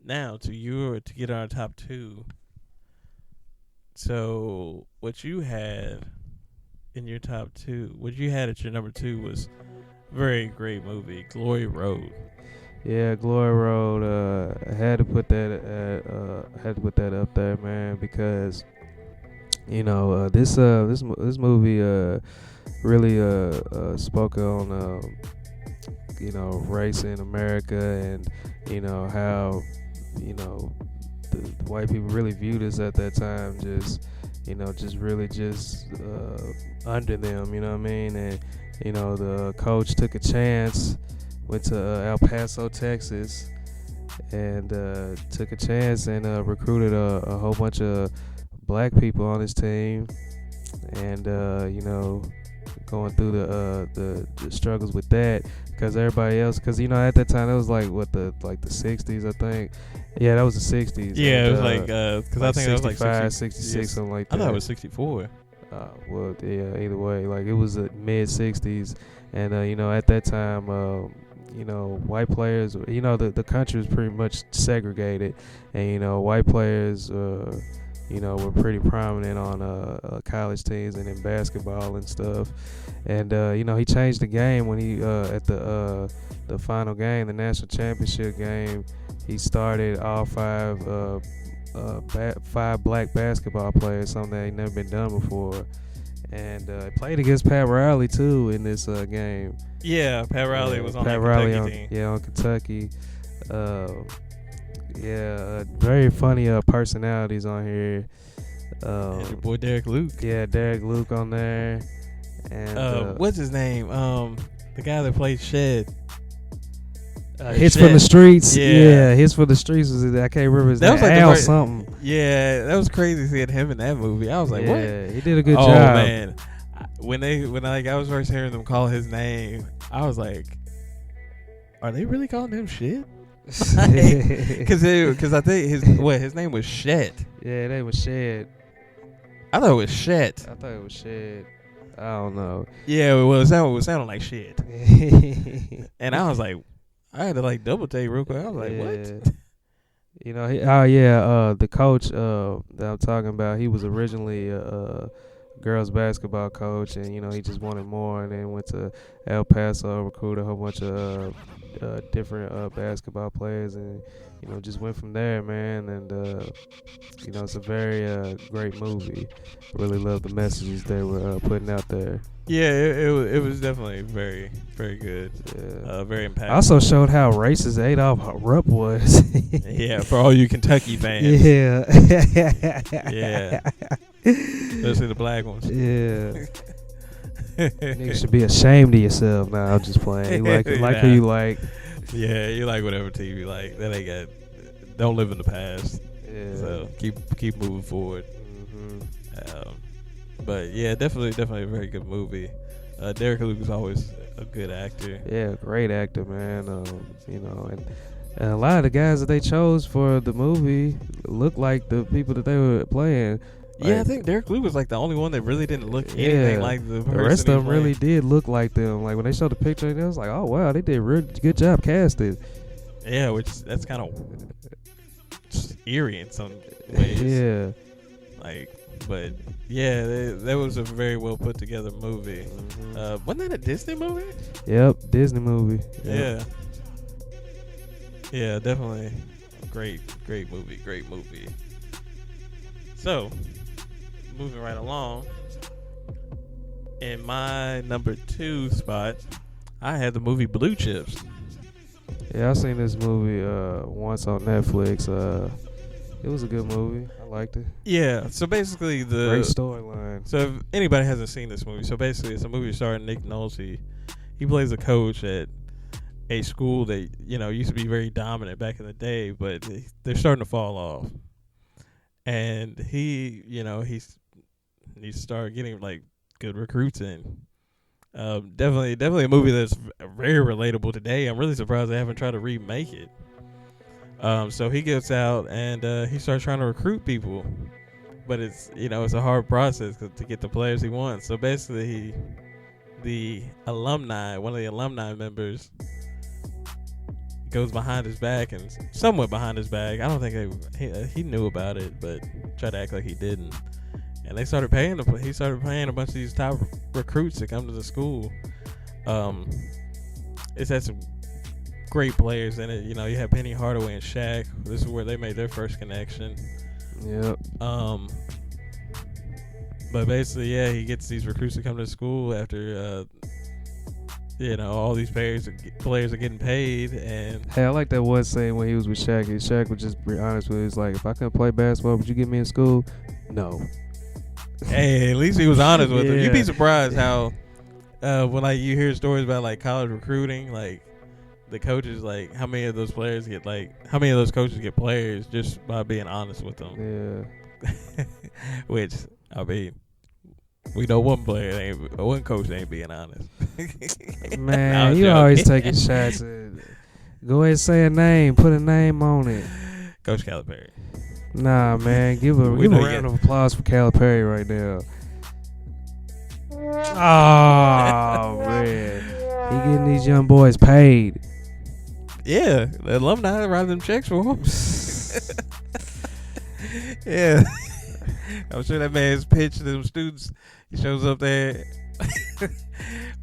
[SPEAKER 2] now to get our top 2. So what you had in your top 2, what you had at your number 2 was a very great movie, Glory Road.
[SPEAKER 1] Yeah, Glory Road. I had to put that up there, man, because this movie really spoke on race in America and how the white people really viewed us at that time just really under them, you know what I mean? And the coach took a chance, went to El Paso, Texas, and took a chance and recruited a whole bunch of black people on his team, and going through the struggles with that, because everybody else, because at that time it was like the 60s, I think. Yeah, that was the 60s.
[SPEAKER 2] Yeah, it was because I think it was like
[SPEAKER 1] 65, 66, something like that.
[SPEAKER 2] I thought it was 64.
[SPEAKER 1] Well, yeah, either way, like it was the mid 60s, and at that time, white players, the country was pretty much segregated, and white players, were pretty prominent on college teams and in basketball and stuff, and he changed the game when he at the final game, the national championship game. He started all five black basketball players, something that ain't never been done before. And played against Pat Riley too in this game.
[SPEAKER 2] Yeah, Pat Riley was on the Kentucky team.
[SPEAKER 1] Yeah, on Kentucky. Very funny personalities on here.
[SPEAKER 2] And your boy Derek Luke.
[SPEAKER 1] Yeah, Derek Luke on there. And
[SPEAKER 2] what's his name? The guy that played Shed.
[SPEAKER 1] Hits from the Streets. Yeah, Hits from the Streets was I can't remember his name.
[SPEAKER 2] Was like
[SPEAKER 1] Al something.
[SPEAKER 2] Yeah, that was crazy seeing him in that movie. I was like, what?
[SPEAKER 1] Yeah, he did a good job.
[SPEAKER 2] Oh man, when I was first hearing them call his name, I was like, are they really calling him shit? Because I think his name was Shed.
[SPEAKER 1] Yeah, his name was Shed.
[SPEAKER 2] I thought it was Shed.
[SPEAKER 1] I thought it was Shed. I don't know.
[SPEAKER 2] Yeah, it was sounding like shit. And I was like, I had to double take real quick. I was like, what?
[SPEAKER 1] The coach that I'm talking about, he was originally a girls basketball coach, and he just wanted more, and then went to El Paso, recruited a whole bunch of different basketball players, and just went from there, man. And it's a very great movie. Really love the messages they were putting out there.
[SPEAKER 2] Yeah, it was definitely very, very good.
[SPEAKER 1] Yeah.
[SPEAKER 2] Very impactful.
[SPEAKER 1] Also showed how racist Adolph Rupp was.
[SPEAKER 2] Yeah, for all you Kentucky fans.
[SPEAKER 1] Yeah.
[SPEAKER 2] Yeah. Especially the black ones.
[SPEAKER 1] Yeah. Niggas should be ashamed of yourself. Nah, I'm just playing. You like who you like.
[SPEAKER 2] Yeah, you like whatever team you like. That ain't got. Don't live in the past.
[SPEAKER 1] Yeah.
[SPEAKER 2] So keep moving forward.
[SPEAKER 1] Mm-hmm.
[SPEAKER 2] But yeah, definitely a very good movie. Derek Luke is always a good actor.
[SPEAKER 1] Yeah, great actor, man. And a lot of the guys that they chose for the movie look like the people that they were playing.
[SPEAKER 2] Yeah, I think Derek Luke was like the only one that really didn't look anything like the person.
[SPEAKER 1] The rest of them really did look like them. Like when they showed the picture, it was like, oh wow, they did a really good job casting.
[SPEAKER 2] Yeah, that's kind of eerie in some ways.
[SPEAKER 1] Yeah.
[SPEAKER 2] But yeah, that was a very well put together movie.
[SPEAKER 1] Mm-hmm.
[SPEAKER 2] Wasn't that a Disney movie?
[SPEAKER 1] Yep, Disney movie. Yep.
[SPEAKER 2] Yeah, definitely a great movie. So, moving right along, in my number 2 spot, I had the movie Blue Chips.
[SPEAKER 1] Yeah, I seen this movie once on Netflix. It was a good movie. I liked it.
[SPEAKER 2] Yeah, so basically
[SPEAKER 1] great storyline.
[SPEAKER 2] So if anybody hasn't seen this movie, so basically it's a movie starring Nick Nolte. He plays a coach at a school that used to be very dominant back in the day, but they're starting to fall off. And he started getting like good recruits in. Definitely a movie that's very relatable today. I'm really surprised they haven't tried to remake it. So he gets out and he starts trying to recruit people, but it's a hard process to get the players he wants. So basically, one of the alumni members, goes behind his back and somewhat behind his back. I don't think he knew about it, but tried to act like he didn't. And they started paying him. He started paying a bunch of these top recruits to come to the school. It's had some great players in it. You have Penny Hardaway and Shaq. This is where they made their first connection.
[SPEAKER 1] Yep.
[SPEAKER 2] But basically, yeah, he gets these recruits to come to school after all these players are getting paid. And
[SPEAKER 1] hey, I like that one saying when he was with Shaq. Shaq would just be honest with him. He was like, if I couldn't play basketball, would you get me in school? No.
[SPEAKER 2] Hey, at least he was honest with him. You'd be surprised how when you hear stories about college recruiting, the coaches, how many of those coaches get players just by being honest with them.
[SPEAKER 1] Yeah.
[SPEAKER 2] Which, I mean, we know one coach ain't being honest.
[SPEAKER 1] Man, you always taking shots. Go ahead and say a name. Put a name on it.
[SPEAKER 2] Coach Calipari.
[SPEAKER 1] Nah, man. Give a round of applause for Calipari right now. Oh, man. He getting these young boys paid.
[SPEAKER 2] Yeah, the alumni write them checks for him. Yeah. I'm sure that man's pitched to them students. He shows up there,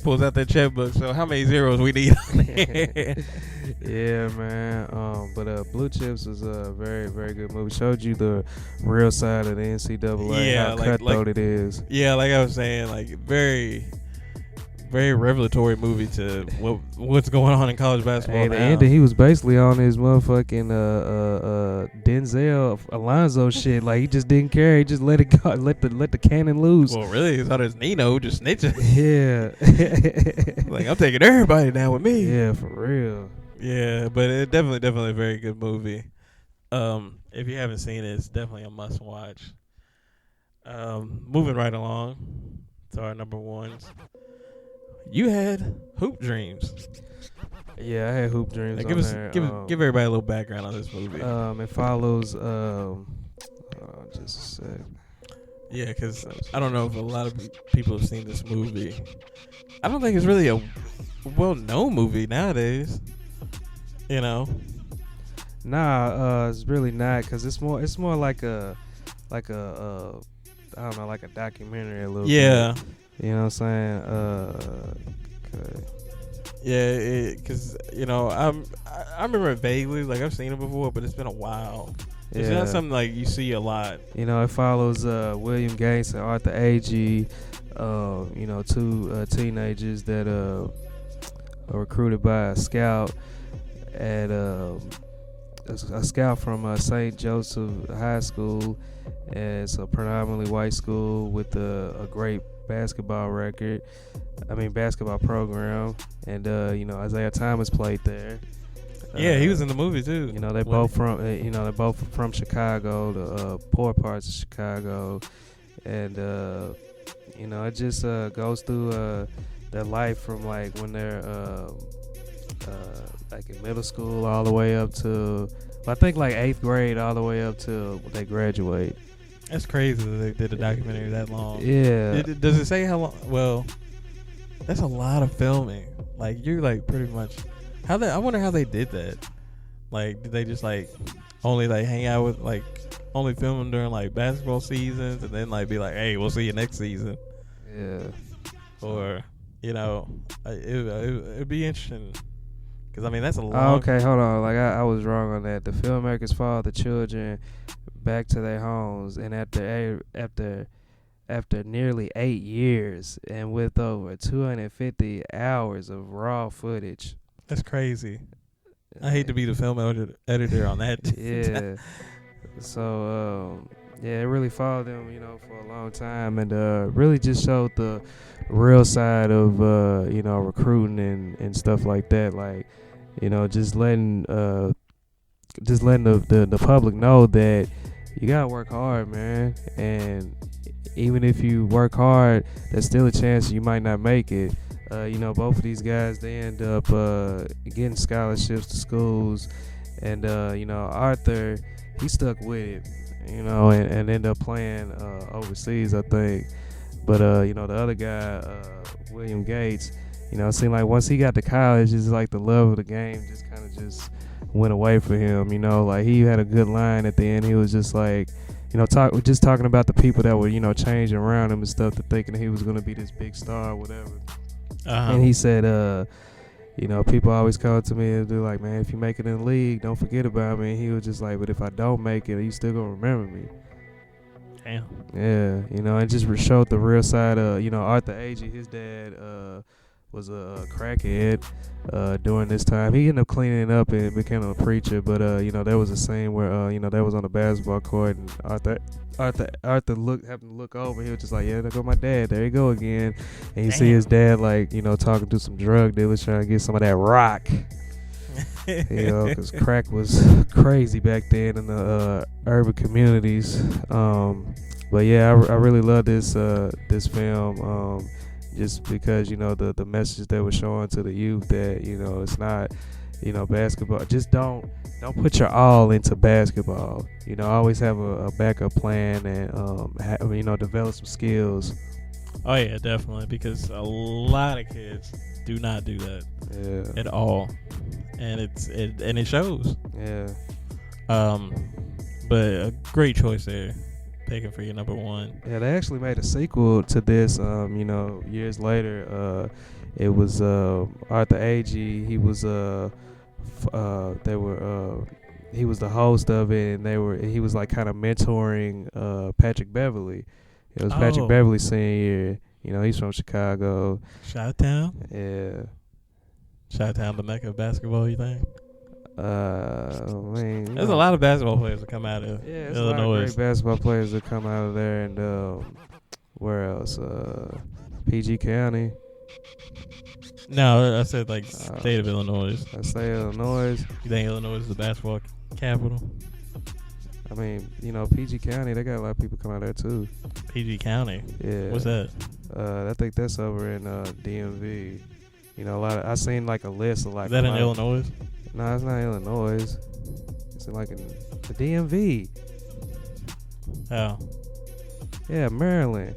[SPEAKER 2] pulls out that checkbook. So how many zeros we need on there?
[SPEAKER 1] Yeah, man. But Blue Chips was a very, very good movie. Showed you the real side of the NCAA, how cutthroat it is.
[SPEAKER 2] Yeah, like I was saying, very, very revelatory movie to what's going on in college basketball.
[SPEAKER 1] At the end, he was basically on his motherfucking Denzel Alonzo shit. Like he just didn't care. He just let it go, let the cannon loose.
[SPEAKER 2] Well, really, he thought it was Nino just snitching.
[SPEAKER 1] Yeah.
[SPEAKER 2] I'm taking everybody down with me.
[SPEAKER 1] Yeah, for real.
[SPEAKER 2] Yeah, but it definitely a very good movie. If you haven't seen it, it's definitely a must watch. Moving right along to our number ones. You had Hoop Dreams.
[SPEAKER 1] Yeah, I had Hoop Dreams.
[SPEAKER 2] Give everybody a little background on this movie.
[SPEAKER 1] It follows. Just a sec.
[SPEAKER 2] Yeah, because I don't know if a lot of people have seen this movie. I don't think it's really a well-known movie nowadays.
[SPEAKER 1] Nah, it's really not, because it's more like a I don't know, like a documentary a little
[SPEAKER 2] Yeah.
[SPEAKER 1] bit. You know what I'm saying? Okay.
[SPEAKER 2] Yeah, because I remember it vaguely, like I've seen it before, but it's been a while. It's not something like you see a lot.
[SPEAKER 1] You know, it follows William Gates and Arthur Agee, two teenagers that are recruited by a scout at a scout from St. Joseph High School. And it's a predominantly white school with a great basketball program. And Isaiah Thomas played there.
[SPEAKER 2] Yeah, he was in the movie too.
[SPEAKER 1] You know, they're both from Chicago, the poor parts of Chicago, and it just goes through their life from like when they're like in middle school all the way up to I think like 8th grade all the way up to they graduate.
[SPEAKER 2] That's crazy that they did a documentary that long.
[SPEAKER 1] Yeah.
[SPEAKER 2] Does it say how long? Well, that's a lot of filming. Like you're like pretty much. I wonder how they did that. Like, did they just like only like hang out with like only film during like basketball seasons and then like be like, hey, we'll see you next season?
[SPEAKER 1] Yeah.
[SPEAKER 2] Or it'd be interesting because I mean that's a long.
[SPEAKER 1] Okay, hold on. Like I was wrong on that. The filmmakers followed the children back to their homes, and after nearly 8 years and with over 250 hours of raw footage.
[SPEAKER 2] That's crazy. I hate to be the film editor on that.
[SPEAKER 1] Yeah. So, it really followed them, for a long time, and really just showed the real side of, recruiting and stuff like that. Like, just letting the public know that you gotta work hard, man. And even if you work hard, there's still a chance you might not make it. Both of these guys, they end up getting scholarships to schools, and Arthur, he stuck with it, and ended up playing overseas, I think. But the other guy, William Gates, it seemed like once he got to college, it's like the love of the game just kind of just went away for him. Like he had a good line at the end. He was just like, talking about the people that were changing around him and stuff, thinking that he was gonna be this big star or whatever. And he said, people always come to me and be like, man, if you make it in the league, don't forget about me. And he was just like, but if I don't make it, you still gonna remember me.
[SPEAKER 2] Damn.
[SPEAKER 1] Yeah, and just showed the real side of, Arthur Agee, his dad was a crackhead during this time. He ended up cleaning it up and became a preacher, but there was a scene where they was on a basketball court and Arthur happened to look over. He was just like, yeah, there go my dad. There you go again. And you see his dad like talking to some drug dealers trying to get some of that rock. Because crack was crazy back then in the urban communities. But yeah, I really love this film. Just because the message they were showing to the youth that it's not basketball. Just don't put your all into basketball. Always have a backup plan and develop some skills.
[SPEAKER 2] Oh yeah, definitely, because a lot of kids do not do that at all, and it shows.
[SPEAKER 1] Yeah.
[SPEAKER 2] But a great choice there. Picking for your number one.
[SPEAKER 1] Yeah, they actually made a sequel to this. Years later, it was Arthur Agee. He was he was the host of it, and he was like kind of mentoring Patrick Beverly. It was Patrick Beverly's senior year. He's from Chicago.
[SPEAKER 2] Chi-Town?
[SPEAKER 1] Yeah.
[SPEAKER 2] Chi-Town, the mecca of basketball, you think?
[SPEAKER 1] Man,
[SPEAKER 2] there's a lot of basketball players that come out of
[SPEAKER 1] Illinois.
[SPEAKER 2] A lot
[SPEAKER 1] of great basketball players that come out of there, and where else? PG County.
[SPEAKER 2] No, I said like state of Illinois.
[SPEAKER 1] I say Illinois.
[SPEAKER 2] You think Illinois is the basketball capital?
[SPEAKER 1] I mean, PG County, they got a lot of people come out there too.
[SPEAKER 2] PG County?
[SPEAKER 1] Yeah.
[SPEAKER 2] What's that?
[SPEAKER 1] I think that's over in DMV. I seen like a list of like.
[SPEAKER 2] Is that in Illinois?
[SPEAKER 1] No, it's not Illinois. It's like in the DMV.
[SPEAKER 2] Oh.
[SPEAKER 1] Yeah, Maryland.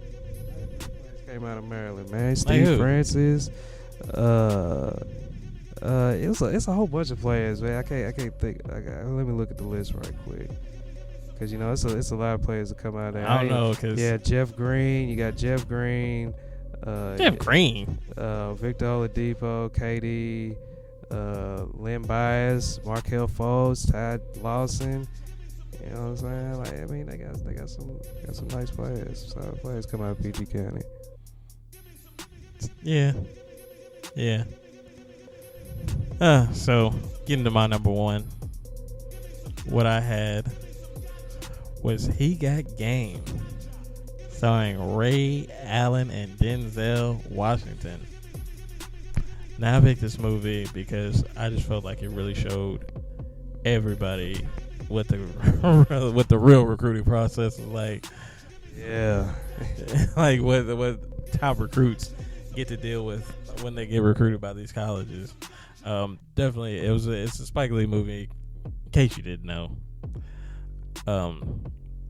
[SPEAKER 1] Came out of Maryland, man. Steve Francis. It's a whole bunch of players, man. I can't think. Let me look at the list right quick. Because, you know, it's a lot of players that come out there.
[SPEAKER 2] I don't know, because
[SPEAKER 1] Yeah, Jeff Green. You got Jeff Green.
[SPEAKER 2] Jeff Green.
[SPEAKER 1] Victor Oladipo, KD, Lynn Bias, Markelle Fultz, Ty Lawson. You know what I'm saying? Like, I mean, they got some nice players, solid players come out of PG County.
[SPEAKER 2] Yeah. So getting to my number one, what I had was He Got Game, starring Ray Allen and Denzel Washington. Now I picked this movie because I just felt like it really showed everybody what the real recruiting process is like.
[SPEAKER 1] Yeah.
[SPEAKER 2] Like what top recruits get to deal with when they get recruited by these colleges. Definitely, it's a Spike Lee movie. In case you didn't know,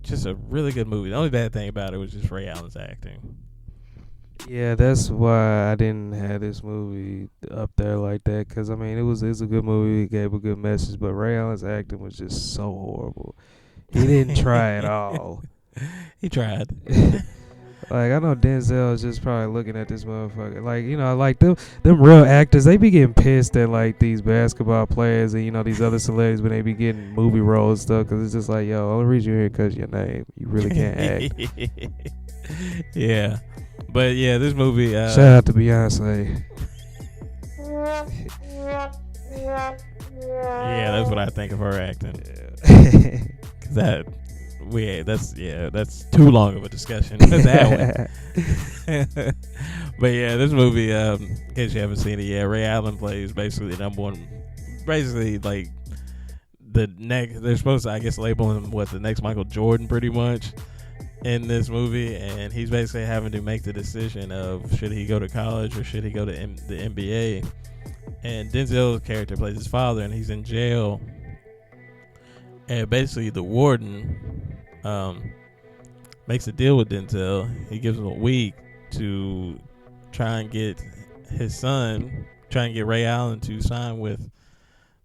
[SPEAKER 2] just a really good movie. The only bad thing about it was just Ray Allen's acting.
[SPEAKER 1] Yeah, that's why I didn't have this movie up there like that. Cause I mean, it's a good movie. It gave a good message, but Ray Allen's acting was just so horrible. He didn't try at all.
[SPEAKER 2] He tried.
[SPEAKER 1] Like, I know Denzel is just probably looking at this motherfucker. Like, you know, like them real actors, they be getting pissed at, like, these basketball players and, you know, these other celebrities when they be getting movie roles and stuff. Because it's just like, yo, only reason you're here because your name. You really can't act.
[SPEAKER 2] Yeah. But, yeah, this movie.
[SPEAKER 1] Shout out to Beyonce.
[SPEAKER 2] Yeah, that's what I think of her acting.
[SPEAKER 1] Yeah.
[SPEAKER 2] That's too long of a discussion. That one. But yeah, this movie, in case you haven't seen it yet, Ray Allen plays basically the number one, basically like the next. They're supposed to, I guess, label him the next Michael Jordan, pretty much, in this movie, and he's basically having to make the decision of should he go to college or should he go to the NBA. And Denzel's character plays his father, and he's in jail. And basically, the warden makes a deal with Denzel. He gives him a week to try and get Ray Allen to sign with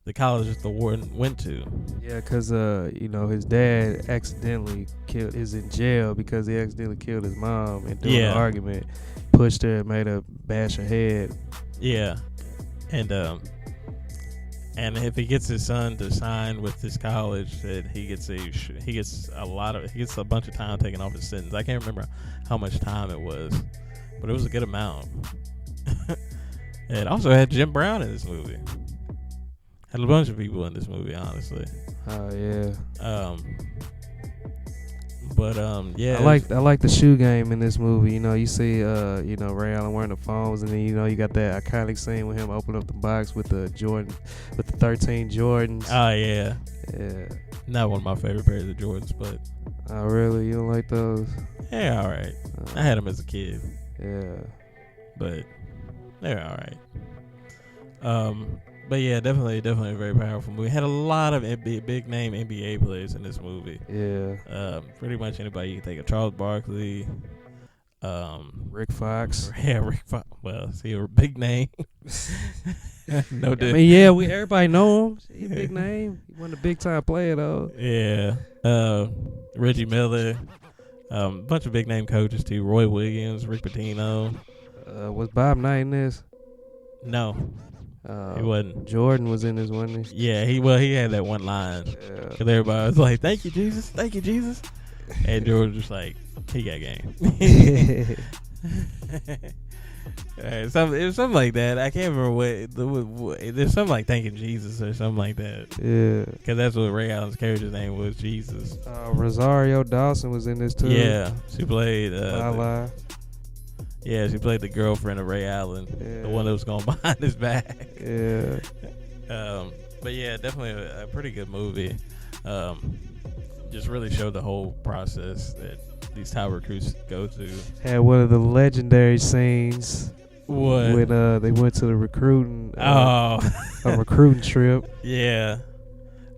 [SPEAKER 2] the college that the warden went to.
[SPEAKER 1] Yeah, because, you know, his dad is in jail because he accidentally killed his mom and during an argument, pushed her and made her bash her head.
[SPEAKER 2] Yeah. And if he gets his son to sign with this college, that he gets a bunch of time taken off his sentence. I can't remember how much time it was, but it was a good amount. It also had Jim Brown in this movie. Had a bunch of people in this movie, honestly.
[SPEAKER 1] Oh yeah.
[SPEAKER 2] Yeah.
[SPEAKER 1] I like the shoe game in this movie. You know, you see, you know, Ray Allen wearing the phones, and then you know you got that iconic scene with him opening up the box with the 13 Jordans.
[SPEAKER 2] Oh yeah.
[SPEAKER 1] Yeah.
[SPEAKER 2] Not one of my favorite pairs of Jordans, but.
[SPEAKER 1] Oh really? You don't like those?
[SPEAKER 2] Yeah, all right. I had them as a kid.
[SPEAKER 1] Yeah.
[SPEAKER 2] But they're all right. But yeah, definitely a very powerful movie. Had a lot of big name NBA players in this movie.
[SPEAKER 1] Yeah.
[SPEAKER 2] Pretty much anybody you can think of. Charles Barkley.
[SPEAKER 1] Rick Fox.
[SPEAKER 2] Yeah, Rick Fox. Well, see, a big name. No
[SPEAKER 1] I mean, yeah, everybody know him. He's a big name. He wasn't a big time player though.
[SPEAKER 2] Yeah. Reggie Miller. Bunch of big name coaches too. Roy Williams, Rick Pitino.
[SPEAKER 1] Was Bob Knight in this?
[SPEAKER 2] No. He wasn't.
[SPEAKER 1] Jordan was in this, wasn't he?
[SPEAKER 2] Yeah, he had that one line.
[SPEAKER 1] Yeah.
[SPEAKER 2] Cause everybody was like, "Thank you, Jesus. Thank you, Jesus." And Jordan was just like, "He got game." It was something like that. I can't remember what. There's something like thanking Jesus or something like that.
[SPEAKER 1] Yeah.
[SPEAKER 2] Because that's what Ray Allen's character's name was, Jesus.
[SPEAKER 1] Rosario Dawson was in this too.
[SPEAKER 2] Yeah, she played.
[SPEAKER 1] Yeah,
[SPEAKER 2] she played the girlfriend of Ray Allen, the one that was going behind his back.
[SPEAKER 1] Yeah.
[SPEAKER 2] But yeah, definitely a pretty good movie. Just really showed the whole process that these top recruits go through.
[SPEAKER 1] Had one of the legendary scenes.
[SPEAKER 2] What?
[SPEAKER 1] When they went to the recruiting.
[SPEAKER 2] A
[SPEAKER 1] recruiting trip.
[SPEAKER 2] Yeah.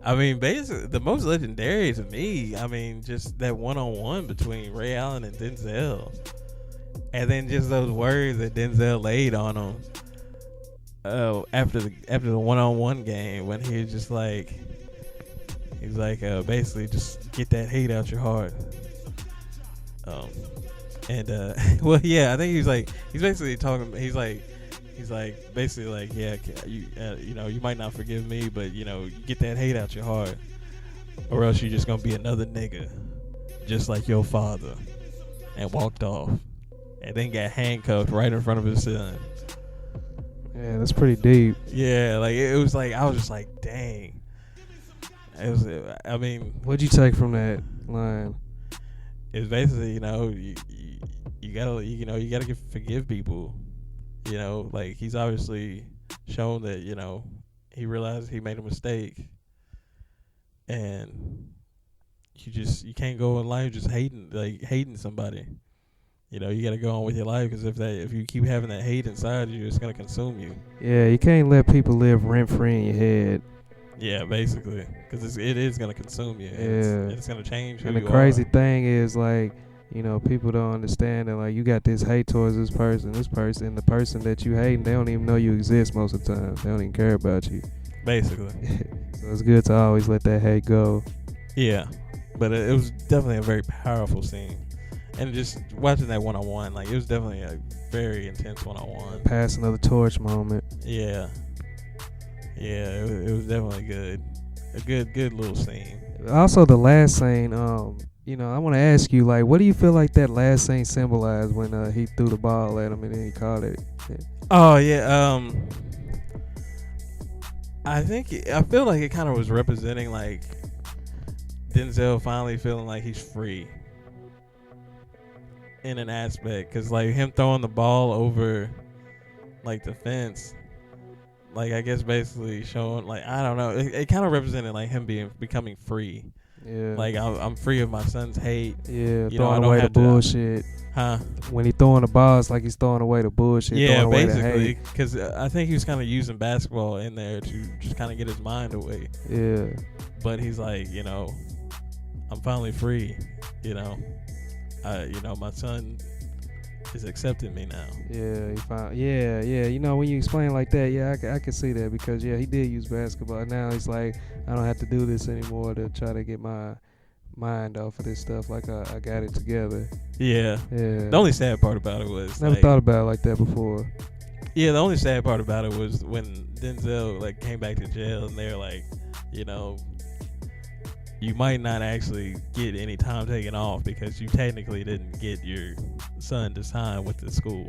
[SPEAKER 2] I mean, basically, the most legendary to me, I mean, just that one-on-one between Ray Allen and Denzel. And then just those words that Denzel laid on him after the one-on-one game when he was just like, He's like, basically, just get that hate out your heart. And well, yeah, I think he's basically talking. He's like basically like, yeah, you might not forgive me, but get that hate out your heart, or else you're just gonna be another nigga, just like your father. And walked off, and then got handcuffed right in front of his son.
[SPEAKER 1] Yeah, that's pretty deep.
[SPEAKER 2] Yeah, like it was like I was just like, dang. It was. I mean,
[SPEAKER 1] what'd you take from that line?
[SPEAKER 2] It's basically, you gotta forgive people. Like he's obviously shown that he realized he made a mistake, and you can't go in life just hating somebody. You gotta go on with your life, because if you keep having that hate inside you, it's gonna consume you.
[SPEAKER 1] Yeah, you can't let people live rent free in your head.
[SPEAKER 2] Yeah, basically, because it is gonna consume you.
[SPEAKER 1] Yeah,
[SPEAKER 2] it's gonna change who
[SPEAKER 1] you are. And the crazy thing is, like, people don't understand that, like, you got this hate towards this person, the person that you hate, and they don't even know you exist most of the time. They don't even care about you.
[SPEAKER 2] Basically.
[SPEAKER 1] So it's good to always let that hate go.
[SPEAKER 2] Yeah, but it was definitely a very powerful scene. And just watching that one-on-one, like, it was definitely a very intense one-on-one.
[SPEAKER 1] Passing of the torch moment.
[SPEAKER 2] Yeah. Yeah, it was definitely good. A good little scene.
[SPEAKER 1] Also, the last scene, I want to ask you, like, what do you feel like that last scene symbolized when he threw the ball at him and then he caught it? Yeah.
[SPEAKER 2] Oh, yeah. I feel like it kind of was representing, like, Denzel finally feeling like he's free in an aspect, because, like, him throwing the ball over, like, the fence, like, I guess basically showing, like, I don't know, it kind of represented, like, him becoming free.
[SPEAKER 1] Yeah.
[SPEAKER 2] Like, I'm free of my son's hate.
[SPEAKER 1] Yeah, throwing away the bullshit.
[SPEAKER 2] Huh? When
[SPEAKER 1] he throwing the ball, it's like he's throwing away the bullshit.
[SPEAKER 2] Yeah, basically, because I think he was kind of using basketball in there to just kind of get his mind away.
[SPEAKER 1] Yeah.
[SPEAKER 2] But he's like, I'm finally free. My son is accepting me now.
[SPEAKER 1] Yeah, yeah. When you explain like that, yeah, I can see that, because yeah, he did use basketball. Now he's like, I don't have to do this anymore to try to get my mind off of this stuff. Like I got it together.
[SPEAKER 2] Yeah. Yeah. The only sad part about it was
[SPEAKER 1] never thought about it like that before.
[SPEAKER 2] Yeah, the only sad part about it was when Denzel came back to jail, and they're like, you might not actually get any time taken off because you technically didn't get your son to sign with the school.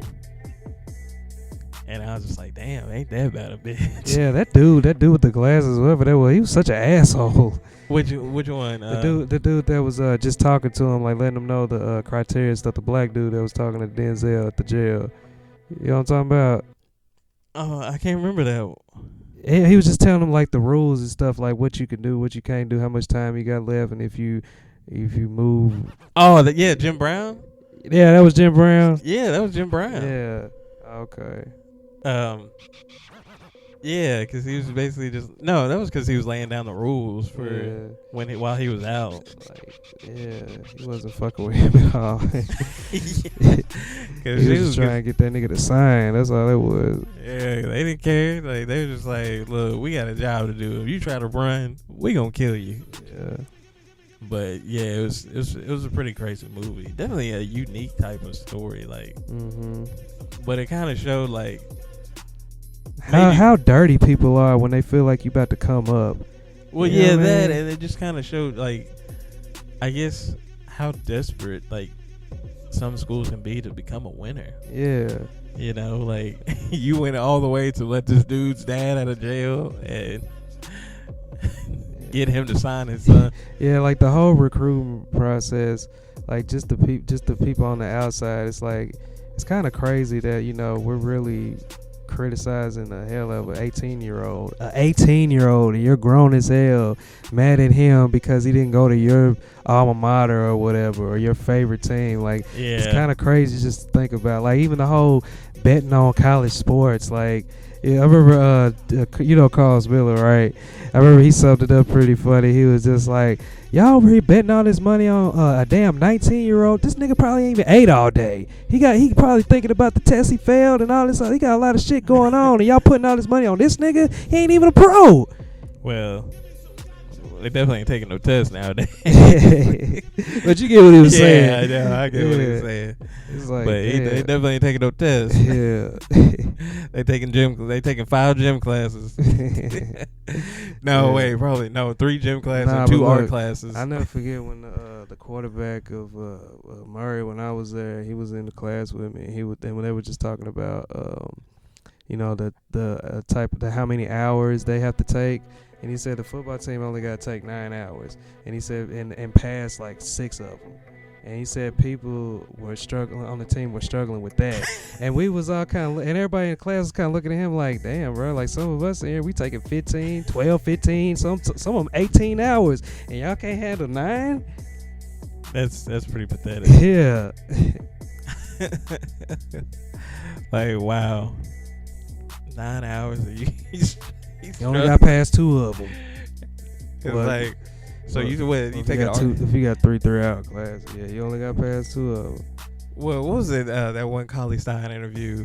[SPEAKER 2] And I was just like, damn, ain't that bad a bitch?
[SPEAKER 1] Yeah, that dude with the glasses, whoever that was, he was such an asshole.
[SPEAKER 2] Which one?
[SPEAKER 1] The dude that was just talking to him, like letting him know the criteria and stuff. The black dude that was talking to Denzel at the jail. You know what I'm talking about?
[SPEAKER 2] Oh, I can't remember that.
[SPEAKER 1] He was just telling him, like, the rules and stuff, like what you can do, what you can't do, how much time you got left, and if you move.
[SPEAKER 2] Oh, Jim Brown?
[SPEAKER 1] Yeah, that was Jim Brown.
[SPEAKER 2] Yeah, that was Jim Brown.
[SPEAKER 1] Yeah. Okay.
[SPEAKER 2] Yeah, because he was basically that was because he was laying down the rules for while he was out.
[SPEAKER 1] He wasn't fucking with him at all. He was just trying to get that nigga to sign. That's all it was.
[SPEAKER 2] Yeah, they didn't care. Like, they were just like, look, we got a job to do. If you try to run, we gonna kill you.
[SPEAKER 1] Yeah.
[SPEAKER 2] But yeah, it was a pretty crazy movie. Definitely a unique type of story. Like, but it kind of showed like
[SPEAKER 1] how dirty people are when they feel like you about to come up.
[SPEAKER 2] Well, you know that, and it just kind of showed, like, I guess how desperate like some schools can be to become a winner.
[SPEAKER 1] Yeah.
[SPEAKER 2] Like, you went all the way to let this dude's dad out of jail and get him to sign his son.
[SPEAKER 1] Yeah, like the whole recruitment process, like just the people on the outside, it's like, it's kind of crazy that we're really criticizing the hell of an 18-year-old, and you're grown as hell, mad at him because he didn't go to your alma mater or whatever, or your favorite team. Like, it's kind of crazy just to think about. Like, even the whole betting on college sports. Like, yeah, I remember, Carlos Miller, right? I remember he summed it up pretty funny. He was just like, y'all over here betting all this money on a damn 19-year-old. This nigga probably ain't even ate all day. He probably thinking about the test he failed and all this. He got a lot of shit going on, and y'all putting all this money on this nigga. He ain't even a pro.
[SPEAKER 2] Well, They definitely ain't taking no tests nowadays.
[SPEAKER 1] But you get what he was saying.
[SPEAKER 2] Yeah, I know. I get what he was saying.
[SPEAKER 1] It's like,
[SPEAKER 2] But they definitely ain't taking no tests.
[SPEAKER 1] yeah.
[SPEAKER 2] They taking 5 gym classes. No,
[SPEAKER 1] Yeah.
[SPEAKER 2] wait, probably no 3 gym classes
[SPEAKER 1] Nah,
[SPEAKER 2] and 2
[SPEAKER 1] but
[SPEAKER 2] art
[SPEAKER 1] look,
[SPEAKER 2] classes.
[SPEAKER 1] I never forget when the quarterback of Murray, when I was there, he was in the class with me. And when they were just talking about the type of how many hours they have to take. And he said the football team only got to take 9 hours. And he said and pass like 6 of them. And he said people were struggling on the team were struggling with that. And we was all kind of, and everybody in the class was kind of looking at him like, damn, bro, like some of us in here, we taking 15, 12, 15, some of them 18 hours. And y'all can't handle 9?
[SPEAKER 2] That's pretty pathetic.
[SPEAKER 1] Yeah.
[SPEAKER 2] Like, wow. 9 hours.
[SPEAKER 1] You only got past 2 of them.
[SPEAKER 2] It's like, so you take it
[SPEAKER 1] if you got 3-hour classes, yeah, you only got past 2 of them.
[SPEAKER 2] Well, what was it? That one Collie Stein interview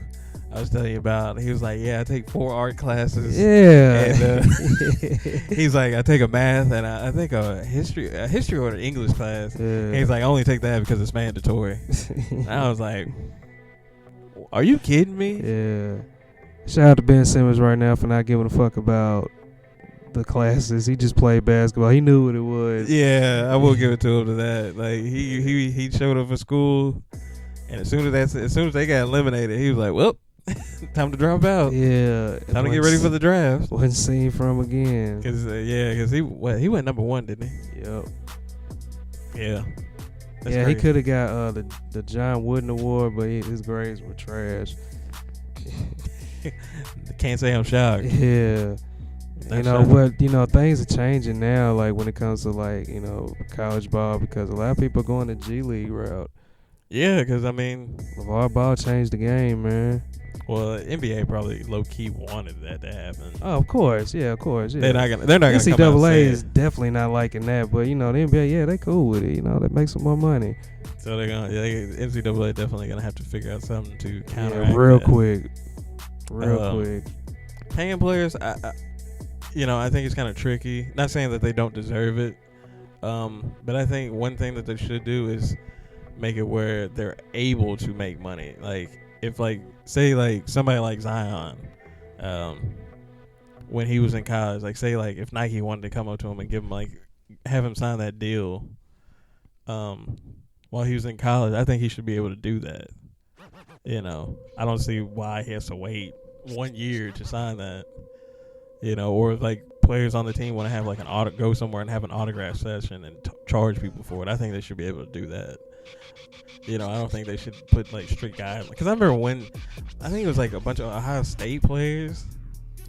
[SPEAKER 2] I was telling you about. He was like, "Yeah, I take 4 art classes."
[SPEAKER 1] Yeah.
[SPEAKER 2] And he's like, "I take a math and I think a history or an English class."
[SPEAKER 1] Yeah.
[SPEAKER 2] And he's like, "I only take that because it's mandatory." And I was like, "Are you kidding me?"
[SPEAKER 1] Yeah. Shout out to Ben Simmons right now for not giving a fuck about the classes. He just played basketball. He knew what it was.
[SPEAKER 2] Yeah, I will give it to him to that. Like he showed up for school, and as soon as they got eliminated, he was like, "Well, time to drop out.
[SPEAKER 1] Yeah.
[SPEAKER 2] Time to get ready for the draft."
[SPEAKER 1] Wasn't seen from again.
[SPEAKER 2] Cause he went number 1, didn't he?
[SPEAKER 1] Yep.
[SPEAKER 2] Yeah. That's
[SPEAKER 1] he
[SPEAKER 2] crazy.
[SPEAKER 1] could have got the John Wooden Award, but his grades were trash.
[SPEAKER 2] Can't say I'm shocked.
[SPEAKER 1] Yeah. Things are changing now, like when it comes to college ball, because a lot of people are going the G League route.
[SPEAKER 2] Yeah, because I mean,
[SPEAKER 1] LeVar Ball changed the game, man.
[SPEAKER 2] well, NBA probably low key wanted that to happen.
[SPEAKER 1] Oh, of course, yeah.
[SPEAKER 2] They're not gonna come out and
[SPEAKER 1] NCAA
[SPEAKER 2] say
[SPEAKER 1] is
[SPEAKER 2] it.
[SPEAKER 1] definitely not liking that, but the NBA, yeah, they cool with it. They make some more money.
[SPEAKER 2] So NCAA definitely gonna have to figure out something to counteract
[SPEAKER 1] real
[SPEAKER 2] that.
[SPEAKER 1] quick. Real quick.
[SPEAKER 2] Paying players, I think it's kind of tricky. Not saying that they don't deserve it, but I think one thing that they should do is make it where they're able to make money. Like if say somebody like Zion, when he was in college, if Nike wanted to come up to him and give him have him sign that deal, while he was in college, I think he should be able to do that. I don't see why he has to wait 1 year to sign that. Or players on the team want to have go somewhere and have an autograph session and charge people for it. I think they should be able to do that. I don't think they should put strict guidelines. Because I remember when I think it was a bunch of Ohio State players.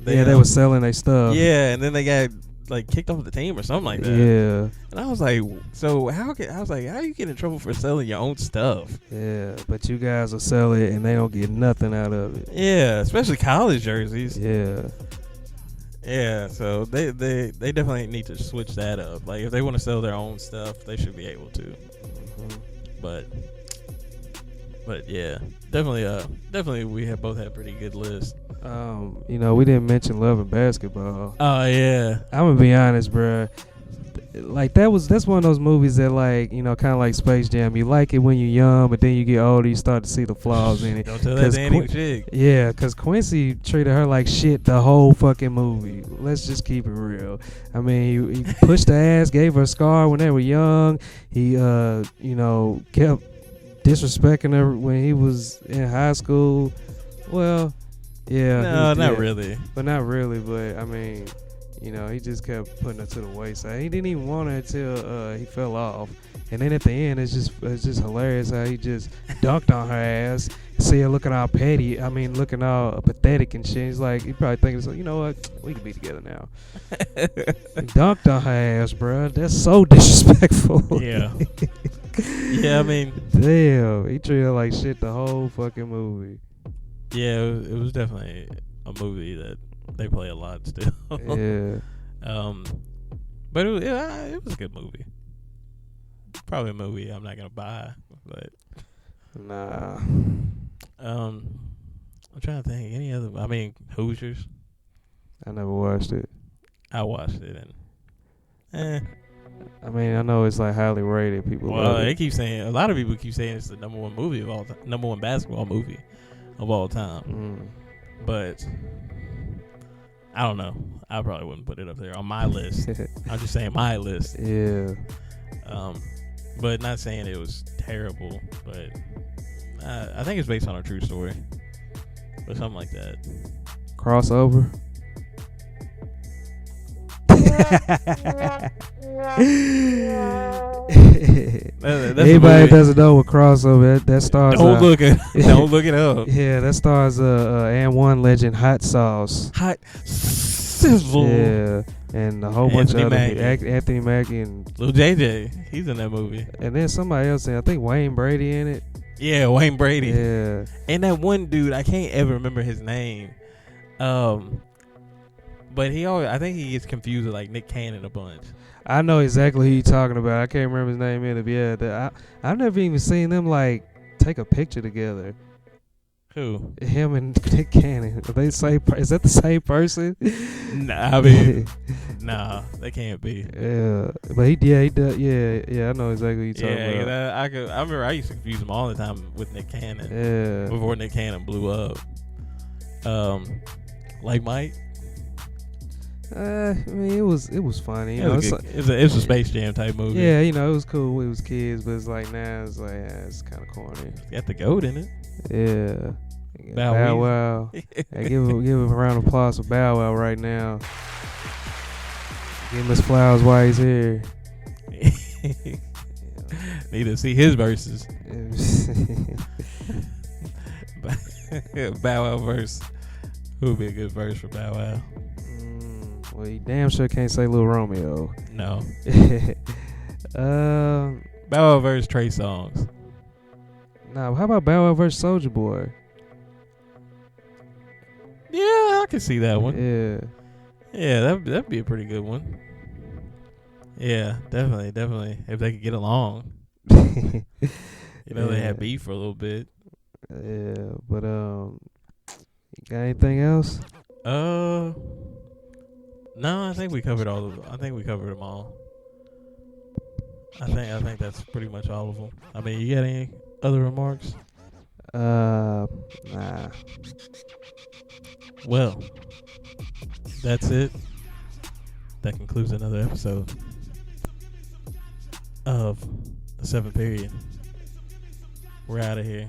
[SPEAKER 1] They were selling their stuff.
[SPEAKER 2] Yeah, and then they got kicked off the team or something like that.
[SPEAKER 1] Yeah.
[SPEAKER 2] And I was like, so how you get in trouble for selling your own stuff?
[SPEAKER 1] Yeah, but you guys will sell it and they don't get nothing out of it.
[SPEAKER 2] Yeah, especially college jerseys.
[SPEAKER 1] Yeah.
[SPEAKER 2] Yeah, so they definitely need to switch that up. If they want to sell their own stuff, they should be able to.
[SPEAKER 1] Mm-hmm.
[SPEAKER 2] But yeah, definitely we have both had pretty good lists.
[SPEAKER 1] We didn't mention Love and Basketball.
[SPEAKER 2] Oh yeah.
[SPEAKER 1] I'm gonna be honest, bruh. That's one of those movies that kind of like Space Jam. You like it when you're young, but then you get older, you start to see the flaws in it.
[SPEAKER 2] Don't tell that to any chick.
[SPEAKER 1] Yeah, because Quincy treated her like shit the whole fucking movie. Let's just keep it real. I mean, he pushed her ass, gave her a scar when they were young. He, kept disrespecting her when he was in high school. Well, yeah.
[SPEAKER 2] No, not really.
[SPEAKER 1] But not really, but I mean... he just kept putting her to the wayside. He didn't even want her until he fell off. And then at the end, it's just hilarious how he just dunked on her ass. See her looking all petty. I mean, looking all pathetic and shit. He's like, he probably thinking, you know what? We can be together now. He dunked on her ass, bro. That's so disrespectful.
[SPEAKER 2] Yeah. Yeah, I mean.
[SPEAKER 1] Damn. He treated her like shit the whole fucking movie.
[SPEAKER 2] Yeah, it was definitely a movie that they play a lot still.
[SPEAKER 1] Yeah.
[SPEAKER 2] But it was a good movie. Probably a movie I'm not gonna buy, but
[SPEAKER 1] nah.
[SPEAKER 2] I'm trying to think any other. I mean, Hoosiers.
[SPEAKER 1] I never watched it.
[SPEAKER 2] I watched it Eh.
[SPEAKER 1] I mean, I know it's like highly rated. People
[SPEAKER 2] Well,
[SPEAKER 1] love
[SPEAKER 2] they
[SPEAKER 1] it.
[SPEAKER 2] keep saying a lot of people keep saying it's the number one movie of all time, number one basketball movie of all time. But I don't know. I probably wouldn't put it up there on my list. I'm just saying my list.
[SPEAKER 1] Yeah.
[SPEAKER 2] But not saying it was terrible. But I think it's based on a true story or something like that.
[SPEAKER 1] Crossover. Anybody that doesn't know what crossover that stars.
[SPEAKER 2] Don't look it up.
[SPEAKER 1] Yeah, that stars and one legend Hot Sauce.
[SPEAKER 2] Hot Sizzle.
[SPEAKER 1] Yeah, and a whole bunch of other Anthony Mackie and
[SPEAKER 2] Lil JJ. He's in that movie.
[SPEAKER 1] And then somebody else I think Wayne Brady in it.
[SPEAKER 2] Yeah, Wayne Brady.
[SPEAKER 1] Yeah.
[SPEAKER 2] And that one dude, I can't ever remember his name. But I think he gets confused with like Nick Cannon a bunch.
[SPEAKER 1] I know exactly who you're talking about. I can't remember his name either. But yeah, I've never even seen them like take a picture together.
[SPEAKER 2] Who?
[SPEAKER 1] Him and Nick Cannon. Are they is that the same person?
[SPEAKER 2] Nah, I mean, nah, they can't be.
[SPEAKER 1] Yeah, but he does. Yeah, I know exactly who you're talking about.
[SPEAKER 2] Yeah, I remember I used to confuse him all the time with Nick Cannon.
[SPEAKER 1] Yeah.
[SPEAKER 2] Before Nick Cannon blew up. Like Mike.
[SPEAKER 1] I mean, it was funny. You know,
[SPEAKER 2] it's a Space Jam type movie.
[SPEAKER 1] Yeah, you know, it was cool when we was kids, but it's like now it's like it's kind of corny.
[SPEAKER 2] Got the goat in it.
[SPEAKER 1] Yeah.
[SPEAKER 2] Bow
[SPEAKER 1] Wow. Hey, give him a round of applause for Bow Wow right now. Give him his flowers while he's here.
[SPEAKER 2] Need to see his verses. Bow Wow verse. Who would be a good verse for Bow Wow?
[SPEAKER 1] Well, you damn sure can't say Lil Romeo.
[SPEAKER 2] No. Bow Wow verse Trey Songz.
[SPEAKER 1] Nah, how about Bow Wow versus Soulja Boy?
[SPEAKER 2] Yeah, I can see that one.
[SPEAKER 1] Yeah,
[SPEAKER 2] that'd be a pretty good one. Yeah, definitely. If they could get along. They had beef for a little bit.
[SPEAKER 1] Yeah, but you got anything else?
[SPEAKER 2] No, I think we covered all of them. I think we covered them all. I think that's pretty much all of them. I mean, you got any other remarks?
[SPEAKER 1] Nah.
[SPEAKER 2] Well, that's it. That concludes another episode of the 7th Period. We're out of here.